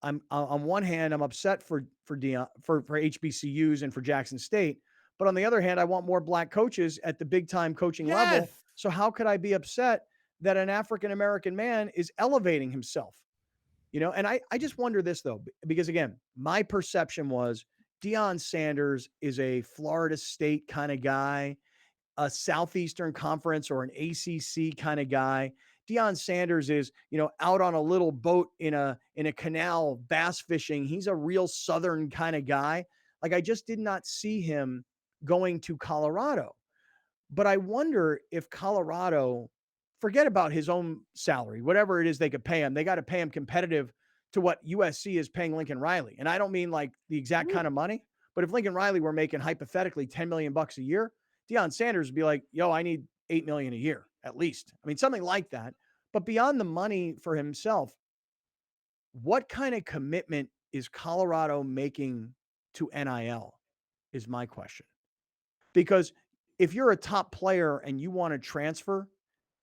I'm on one hand, I'm upset for Deion, for HBCUs and for Jackson State, but on the other hand, I want more black coaches at the big time coaching level. Yes. So how could I be upset that an African American man is elevating himself? And I just wonder this though, because again, my perception was Deion Sanders is a Florida State kind of guy, a Southeastern Conference or an ACC kind of guy. Deion Sanders is, out on a little boat in a canal bass fishing. He's a real Southern kind of guy. Like, I just did not see him going to Colorado. But I wonder if Colorado, forget about his own salary, whatever it is they could pay him, they got to pay him competitive to what USC is paying Lincoln Riley. And I don't mean like the exact kind of money, but if Lincoln Riley were making hypothetically $10 million a year, Deion Sanders would be like, yo, I need $8 million a year at least. I mean, something like that. But beyond the money for himself, what kind of commitment is Colorado making to NIL is my question. Because if you're a top player and you want to transfer,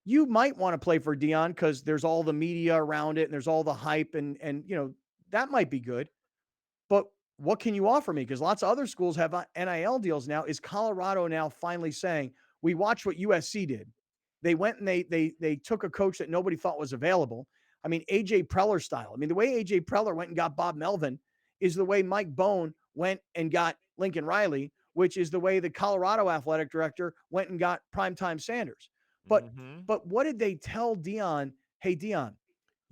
you might want to play for Deion because there's all the media around it and there's all the hype and that might be good. But what can you offer me? Because lots of other schools have NIL deals now. Is Colorado now finally saying, we watched what USC did? They went and they took a coach that nobody thought was available. I mean, AJ Preller style. I mean, the way AJ Preller went and got Bob Melvin is the way Mike Bone went and got Lincoln Riley, which is the way the Colorado athletic director went and got Primetime Sanders. But what did they tell Deion? Hey, Deion,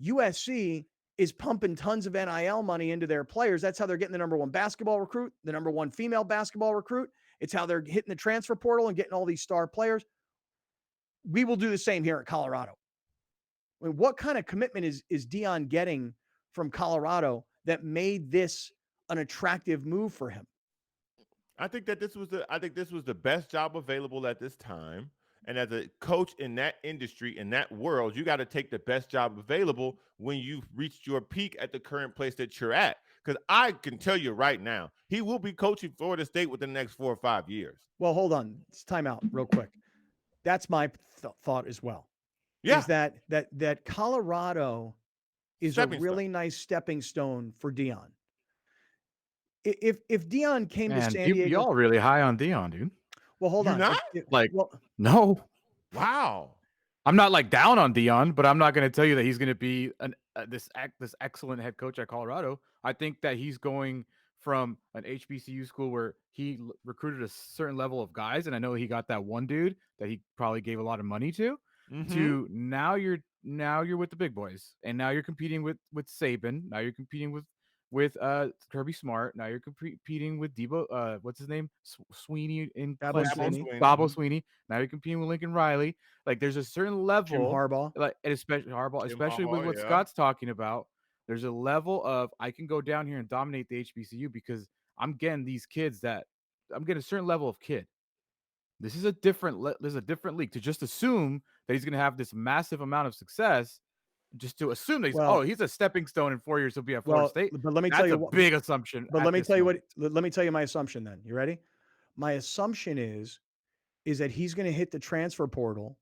USC is pumping tons of NIL money into their players. That's how they're getting the number 1 basketball recruit, the number 1 female basketball recruit. It's how they're hitting the transfer portal and getting all these star players. We will do the same here at Colorado. I mean, what kind of commitment is Deion getting from Colorado that made this an attractive move for him? I think this was the best job available at this time. And as a coach in that industry, in that world, you got to take the best job available when you've reached your peak at the current place that you're at. Because I can tell you right now, he will be coaching Florida State within the next 4 or 5 years. Well, hold on. It's time out real quick. That's my thought as well. Yeah. Is that Colorado is a really nice stepping stone for Deion. If Deion came to San Diego, y'all really high on Deion, dude. Well, hold on. Not? No. Wow. I'm not like down on Deion, but I'm not going to tell you that he's going to be this excellent head coach at Colorado. I think that he's going from an HBCU school where he recruited a certain level of guys, and I know he got that one dude that he probably gave a lot of money to now you're with the big boys, and now you're competing with Saban. Now you're competing with Kirby Smart. Now you're competing with Debo. What's his name? Sweeney in Clemson. Bobo Sweeney. Now you're competing with Lincoln Riley. Like, there's a certain level. Jim Harbaugh. Like, and especially Harbaugh, especially with what Scott's talking about. There's a level of, I can go down here and dominate the HBCU because I'm getting these kids that I'm getting a certain level of kid. This is a different league. To just assume that he's going to have this massive amount of success, just to assume that he's a stepping stone in 4 years he'll be at Florida State. But let me tell you, that's a big assumption. But let me tell you my assumption. Then you ready? My assumption is that he's going to hit the transfer portal,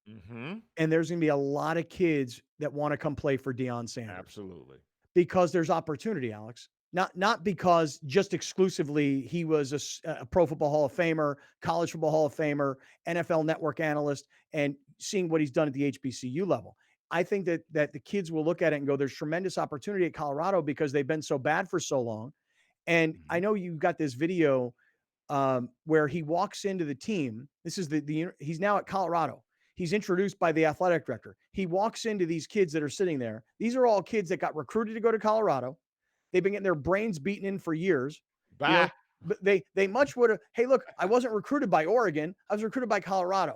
and there's going to be a lot of kids that want to come play for Deion Sanders. Absolutely, because there's opportunity, Alex. Not because just exclusively he was a Pro Football Hall of Famer, College Football Hall of Famer, NFL Network analyst, and seeing what he's done at the HBCU level. I think that the kids will look at it and go, there's tremendous opportunity at Colorado because they've been so bad for so long. And I know you've got this video where he walks into the team. This is he's now at Colorado. He's introduced by the athletic director. He walks into these kids that are sitting there. These are all kids that got recruited to go to Colorado. They've been getting their brains beaten in for years. But they much would have, hey, look, I wasn't recruited by Oregon. I was recruited by Colorado.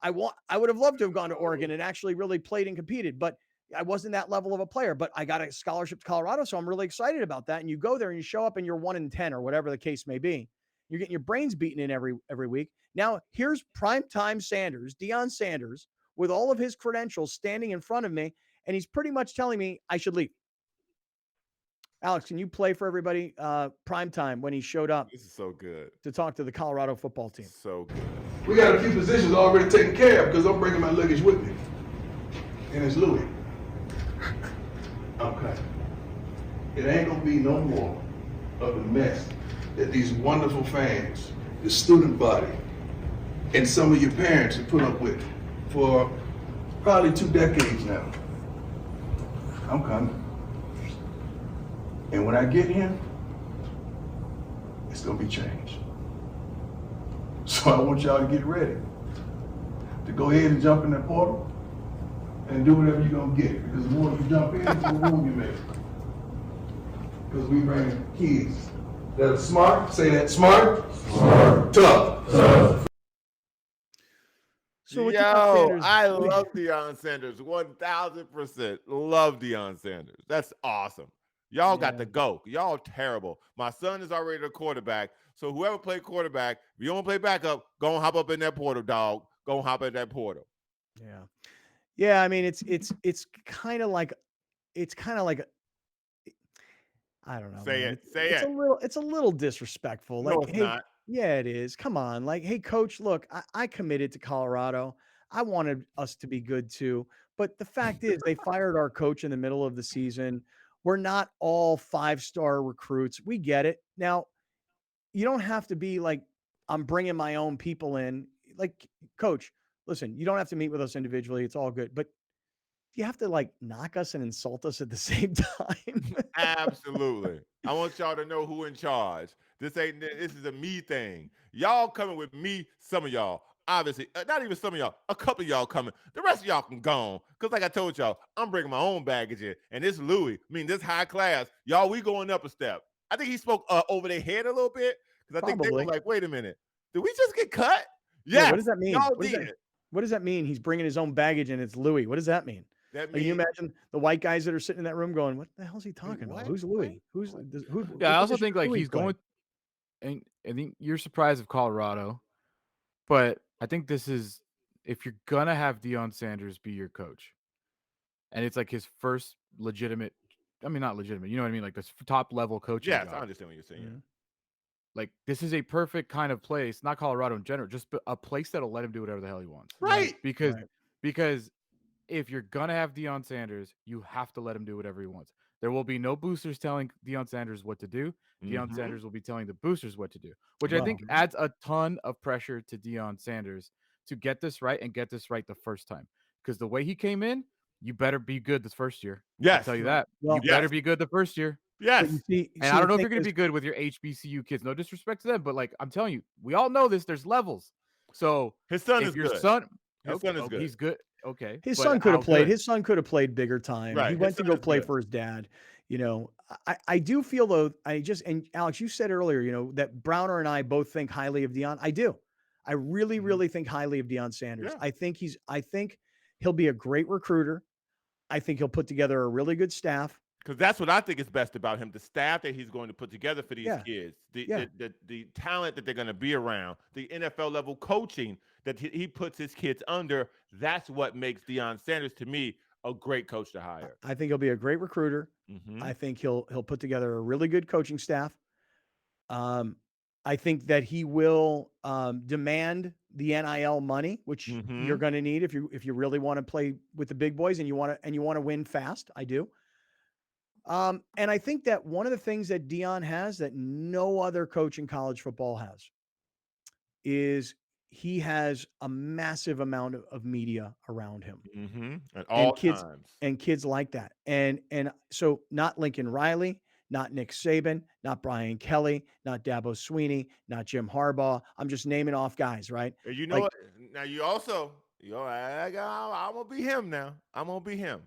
I would have loved to have gone to Oregon and actually really played and competed, but I wasn't that level of a player. But I got a scholarship to Colorado, so I'm really excited about that. And you go there and you show up and you're 1 in 10 or whatever the case may be. You're getting your brains beaten in every week. Now here's primetime Sanders, Deion Sanders, with all of his credentials standing in front of me, and he's pretty much telling me I should leave. Alex, can you play for everybody prime time when he showed up? This is so good. To talk to the Colorado football team. So good. We got a few positions already taken care of because I'm bringing my luggage with me. And it's Louis. Okay. It ain't gonna be no more of the mess that these wonderful fans, the student body, and some of your parents have put up with for probably 2 decades now. I'm coming. And when I get here, it's gonna be changed. So I want y'all to get ready to go ahead and jump in that portal and do whatever you're gonna get. Because the more you jump in, the more room you make. Because we bring kids that are smart, say that, smart, tough. So yo, I love Deion Sanders, 1,000%. Love Deion Sanders. That's awesome. Y'all got to go. Y'all terrible. My son is already the quarterback. So whoever played quarterback, if you don't play backup, go and hop up in that portal, dog. Go and hop in that portal. Yeah. Yeah, I mean it's kind of like I don't know. Say man. it. Say it's it. It's a little disrespectful. No, Like, it's hey, not. yeah, it is. Come on. Like, hey, coach, look, I committed to Colorado. I wanted us to be good too. But the fact is they fired our coach in the middle of the season. We're not all 5-star recruits. We get it. Now, you don't have to be like, I'm bringing my own people in. Like, coach, listen, you don't have to meet with us individually. It's all good. But you have to like knock us and insult us at the same time. Absolutely. I want y'all to know who in charge. This is a me thing. Y'all coming with me, some of y'all. Obviously, not even some of y'all, a couple of y'all coming. The rest of y'all can go on. Because like I told y'all, I'm bringing my own baggage in. And this Louis, this high class, y'all, we going up a step. I think he spoke over their head a little bit. Because I think they were like, wait a minute. Did we just get cut? Yeah. What does that mean? Y'all did. What does that mean? He's bringing his own baggage and it's Louis. What does that mean? That Can you imagine the white guys that are sitting in that room going, what the hell is he talking about? Who's Louis? Who? Yeah, I also think like he's going, and I think you're surprised of Colorado, but I think this is, if you're gonna have Deion Sanders be your coach, and it's like his first legitimate, not legitimate, you know what I mean, like this top level coaching job. I understand what you're saying. Mm-hmm. Like this is a perfect kind of place, not Colorado in general, just a place that'll let him do whatever the hell he wants. Right. Because if you're gonna have Deion Sanders, you have to let him do whatever he wants. There will be no boosters telling Deion Sanders what to do. Deion Sanders will be telling the boosters what to do, which I think adds a ton of pressure to Deion Sanders to get this right and get this right the first time. Because the way he came in, you better be good this first year. Yes. I'll tell you that. Well, you better be good the first year. Yes. And I don't know if you're going to be good with your HBCU kids. No disrespect to them, but like I'm telling you, we all know this. There's levels. So his son if is your good. son, His son is good. He's good. Okay. His son could have played. His son could have played bigger time. Right. He went to go play for his dad. You know, I do feel though, and Alex, you said earlier, you know, that Browner and I both think highly of Deion. I do. I really, really think highly of Deion Sanders. Yeah. I think he'll be a great recruiter. I think he'll put together a really good staff. Because that's what I think is best about him, the staff that he's going to put together for these kids, the talent that they're going to be around, the NFL level coaching that he puts his kids under. That's what makes Deion Sanders, to me, a great coach to hire. I think he'll be a great recruiter. I think he'll put together a really good coaching staff. I think that he will demand the NIL money, which you're going to need if you really want to play with the big boys and you want to win fast. I do. And I think that one of the things that Deion has that no other coach in college football has is he has a massive amount of media around him. At all kids, times. And kids like that. And so not Lincoln Riley, not Nick Saban, not Brian Kelly, not Dabo Sweeney, not Jim Harbaugh. I'm just naming off guys, right? You know what? Now you also, I'm going to be him now. I'm going to be him.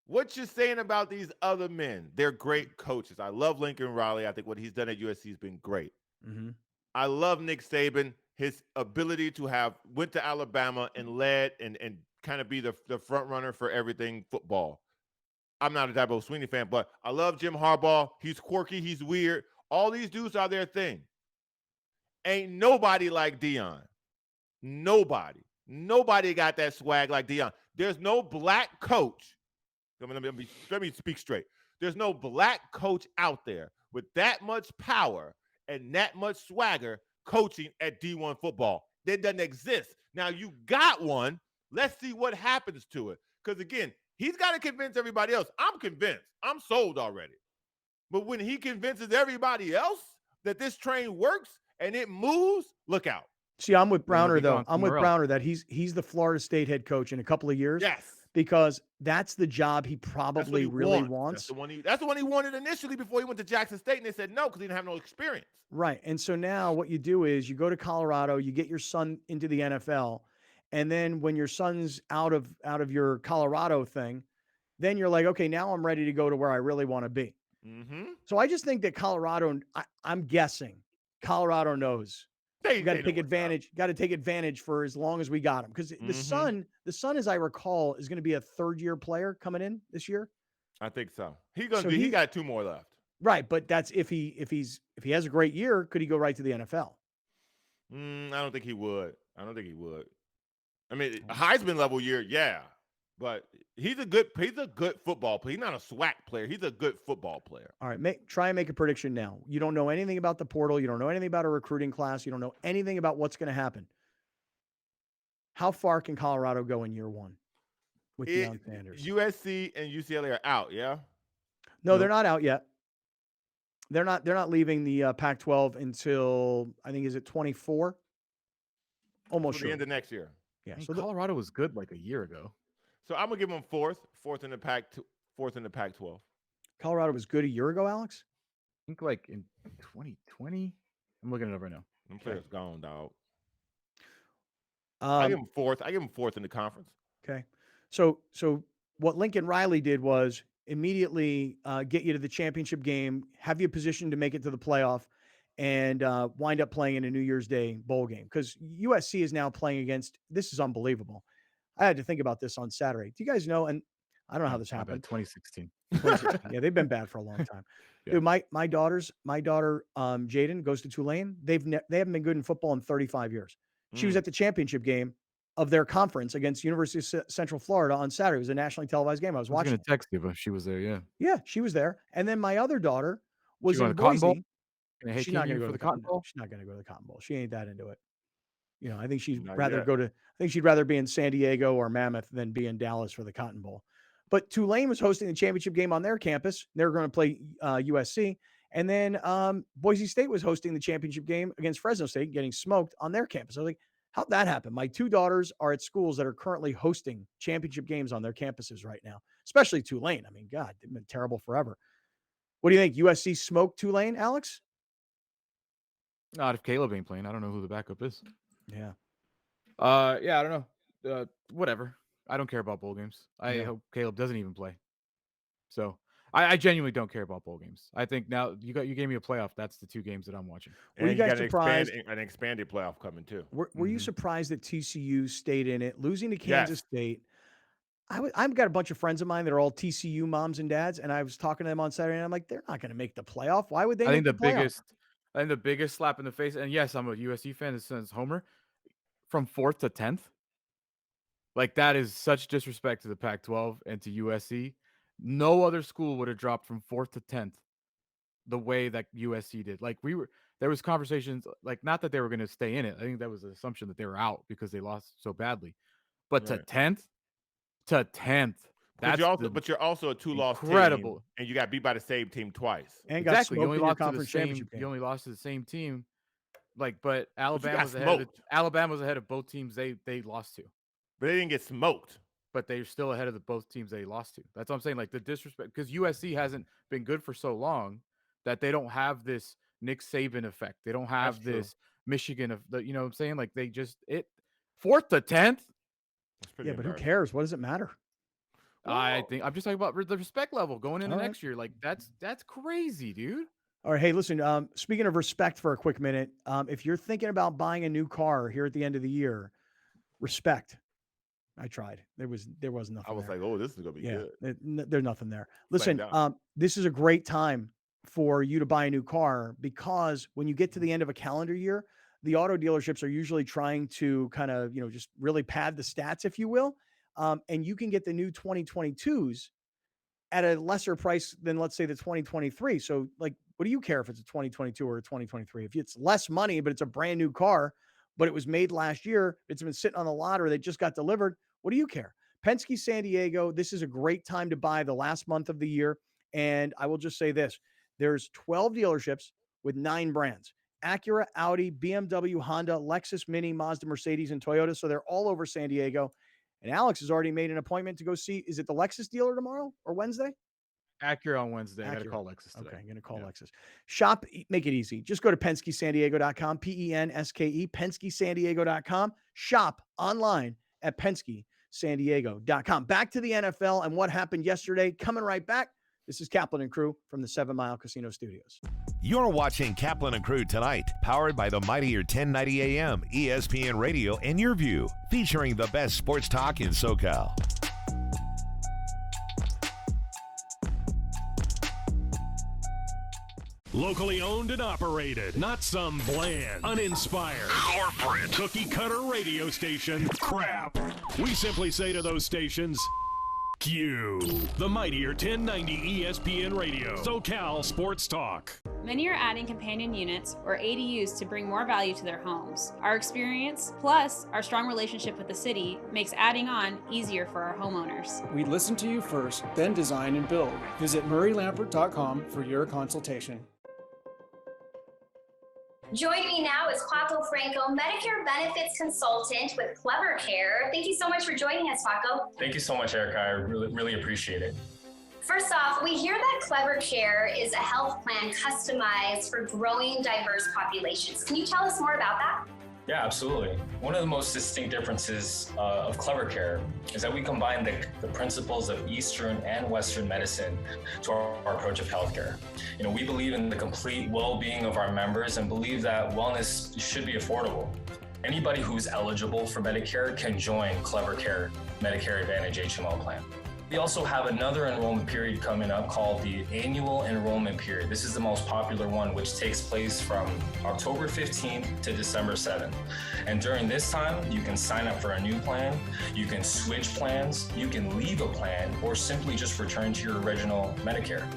What you're saying about these other men, they're great coaches. I love Lincoln Riley. I think what he's done at USC has been great. I love Nick Saban, his ability to went to Alabama and led and kind of be the front runner for everything football. I'm not a Dabo Sweeney fan, but I love Jim Harbaugh. He's quirky. He's weird. All these dudes are their thing. Ain't nobody like Deion. Nobody. Nobody got that swag like Deion. There's no black coach. Let me speak straight. There's no black coach out there with that much power and that much swagger coaching at D1 football. That doesn't exist. Now you got one. Let's see what happens to it. Because again, he's got to convince everybody else. I'm convinced. I'm sold already. But when he convinces everybody else that this train works and it moves, look out. See, I'm with Browner, though. I'm with somewhere else. Browner that he's the Florida State head coach in a couple of years. Yes. Because that's the job he That's what probably he really wants. wants. That's the one he wanted initially before he went to Jackson State, and they said no because he didn't have no experience. Right. And so now what you do is you go to Colorado, you get your son into the NFL, and then when your son's out of your Colorado thing, then you're like, okay, now I'm ready to go to where I really want to be. Mm-hmm. So I just think that Colorado, I'm guessing Colorado knows. You got to take advantage. Got to take advantage for as long as we got him, because the son, as I recall, is going to be a third-year player coming in this year. I think so. He got 2 more left. Right, but that's if he has a great year, could he go right to the NFL? I don't think he would. I mean, a Heisman level year, yeah, but he's a good football player. He's not a SWAC player. He's a good football player. All right, try and make a prediction now. You don't know anything about the portal. You don't know anything about a recruiting class. You don't know anything about what's going to happen. How far can Colorado go in year one with Deion Sanders? USC and UCLA are out, yeah? No, they're not out yet. They're not leaving the Pac-12 until, I think, is it 24? Almost the end of next year. Yeah. So Colorado was good like a year ago. So I'm gonna give them fourth in the Pac-12. Colorado was good a year ago, Alex? I think like in 2020. I'm looking it up right now. Them players gone, dog. I give them fourth. I give them fourth in the conference. Okay. So what Lincoln Riley did was immediately get you to the championship game, have you positioned to make it to the playoff, and wind up playing in a New Year's Day bowl game. Because USC is now playing against, this is unbelievable. I had to think about this on Saturday. Do you guys know, and I don't know how this happened. 2016. Yeah, they've been bad for a long time. Yeah. Dude, my daughter, Jaden, goes to Tulane. They haven't been good in football in 35 years. She was at the championship game of their conference against University of Central Florida on Saturday. It was a nationally televised game. I was watching. I was going to text you, but she was there. Yeah. Yeah, she was there. And then my other daughter was in Cotton Bowl? Boise. She's not going to go to the Cotton Bowl. She's not going to go to the Cotton Bowl. She ain't that into it. You know, I think she'd rather be in San Diego or Mammoth than be in Dallas for the Cotton Bowl. But Tulane was hosting the championship game on their campus. They were going to play USC. And then Boise State was hosting the championship game against Fresno State, getting smoked on their campus. I was like, how'd that happen? My 2 daughters are at schools that are currently hosting championship games on their campuses right now, especially Tulane. I mean, God, they've been terrible forever. What do you think? USC smoked Tulane, Alex? Not if Caleb ain't playing. I don't know who the backup is. Yeah. Yeah, I don't know. Whatever. I don't care about bowl games. I hope Caleb doesn't even play. So I genuinely don't care about bowl games. I think now you gave me a playoff. That's the 2 games that I'm watching. Were you guys surprised? An expanded playoff coming too. Were you surprised that TCU stayed in it, losing to Kansas State? I've got a bunch of friends of mine that are all TCU moms and dads, and I was talking to them on Saturday, and I'm like, they're not going to make the playoff. Why would they? I think the biggest slap in the face, and yes, I'm a USC fan since Homer, from 4th to 10th. Like, that is such disrespect to the Pac-12 and to USC. No other school would have dropped from 4th to 10th the way that USC did. Like, there was conversations, like, not that they were going to stay in it. I think that was the assumption that they were out because they lost so badly. But to 10th, but you're also a 2-loss team, and you got beat by the same team twice. And exactly, you only lost to the same team. Like, but Alabama was ahead of both teams they lost to. But they didn't get smoked. But they're still ahead of both teams they lost to. That's what I'm saying. Like, the disrespect, because USC hasn't been good for so long that they don't have this Nick Saban effect. They don't have this Michigan of the, you know what I'm saying? Like, they just 4th to 10th. Yeah, but who cares? What does it matter? I think I'm just talking about the respect level going into next year. Like, that's crazy, dude. All right. Hey, listen, speaking of respect for a quick minute, if you're thinking about buying a new car here at the end of the year, respect. I tried. There was nothing. I was like, oh, this is gonna be good. There's nothing there. Listen, this is a great time for you to buy a new car, because when you get to the end of a calendar year, the auto dealerships are usually trying to kind of, just really pad the stats, if you will. And you can get the new 2022s at a lesser price than, let's say, the 2023. So, like, what do you care if it's a 2022 or a 2023? If it's less money, but it's a brand new car, but it was made last year, it's been sitting on the lot or they just got delivered, what do you care? Penske San Diego, this is a great time to buy the last month of the year. And I will just say this, there's 12 dealerships with 9 brands: Acura, Audi, BMW, Honda, Lexus, Mini, Mazda, Mercedes, and Toyota. So they're all over San Diego. And Alex has already made an appointment to go see, is it the Lexus dealer tomorrow or Wednesday? Acura on Wednesday. I got to Acura. call Lexus today. Okay, I'm going to call Lexus. Shop, make it easy. Just go to PenskeSanDiego.com, PenSke, PenskeSanDiego.com. Shop online at PenskeSanDiego.com. Back to the NFL and what happened yesterday. Coming right back. This is Kaplan and Crew from the 7 Mile Casino Studios. You're watching Kaplan and Crew tonight, powered by the mightier 1090 AM, ESPN Radio, and Your View, featuring the best sports talk in SoCal. Locally owned and operated, not some bland, uninspired, corporate, cookie-cutter radio station crap. We simply say to those stations, Q. The mightier 1090 ESPN Radio, SoCal Sports Talk. Many are adding companion units or ADUs to bring more value to their homes. Our experience, plus our strong relationship with the city, makes adding on easier for our homeowners. We listen to you first, then design and build. Visit murraylampert.com for your consultation. Joining me now is Paco Franco, Medicare Benefits Consultant with Clever Care. Thank you so much for joining us, Paco. Thank you so much, Erica. I really appreciate it. First off, we hear that Clever Care is a health plan customized for growing diverse populations. Can you tell us more about that? Yeah, absolutely. One of the most distinct differences of Clever Care is that we combine the principles of Eastern and Western medicine to our approach of healthcare. You know, we believe in the complete well-being of our members and believe that wellness should be affordable. Anybody who's eligible for Medicare can join Clever Care Medicare Advantage HMO plan. We also have another enrollment period coming up called the annual enrollment period. This is the most popular one, which takes place from October 15th to December 7th. And during this time, you can sign up for a new plan, you can switch plans, you can leave a plan, or simply just return to your original Medicare.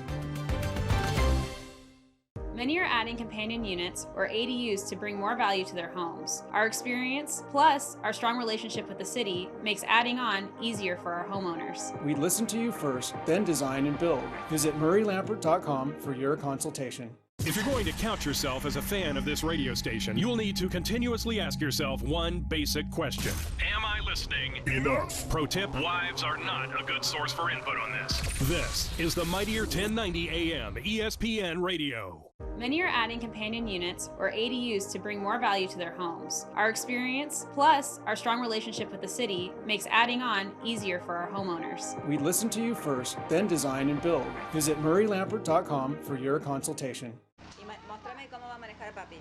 Many are adding companion units or ADUs to bring more value to their homes. Our experience, plus our strong relationship with the city, makes adding on easier for our homeowners. We listen to you first, then design and build. Visit murraylampert.com for your consultation. If you're going to count yourself as a fan of this radio station, you'll need to continuously ask yourself one basic question. Am I listening enough? Pro tip, wives are not a good source for input on this. This is the mightier 1090 AM ESPN Radio. Many are adding companion units or ADUs to bring more value to their homes. Our experience, plus our strong relationship with the city, makes adding on easier for our homeowners. We listen to you first, then design and build. Visit murraylampert.com for your consultation. Muéstrame cómo va a manejar papi.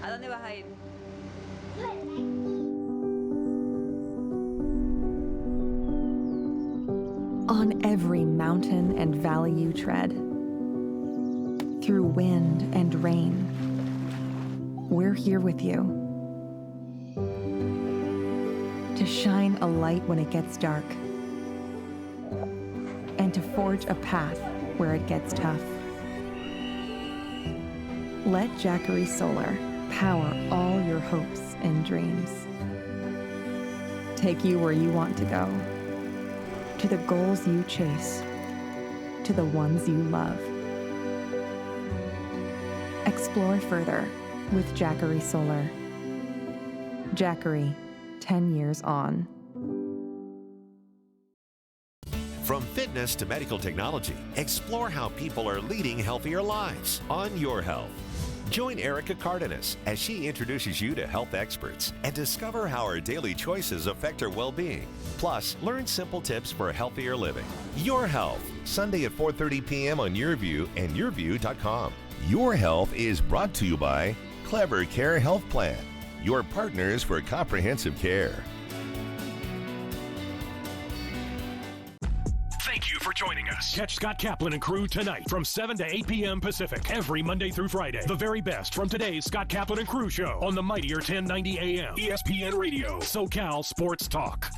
¿A dónde vas a ir? On every mountain and valley you tread, through wind and rain, we're here with you. To shine a light when it gets dark, and to forge a path where it gets tough. Let Jackery Solar power all your hopes and dreams. Take you where you want to go, to the goals you chase, to the ones you love. Explore further with Jackery Solar. Jackery, 10 years on. From fitness to medical technology, explore how people are leading healthier lives on Your Health. Join Erica Cardenas as she introduces you to health experts and discover how our daily choices affect our well-being. Plus, learn simple tips for healthier living. Your Health, Sunday at 4:30 p.m. on Your View and yourview.com. Your Health is brought to you by Clever Care Health Plan, your partners for comprehensive care. Thank you for joining us. Catch Scott Kaplan and crew tonight from 7 to 8 p.m. Pacific every Monday through Friday. The very best from today's Scott Kaplan and crew show on the mightier 1090 AM. ESPN Radio, SoCal Sports Talk.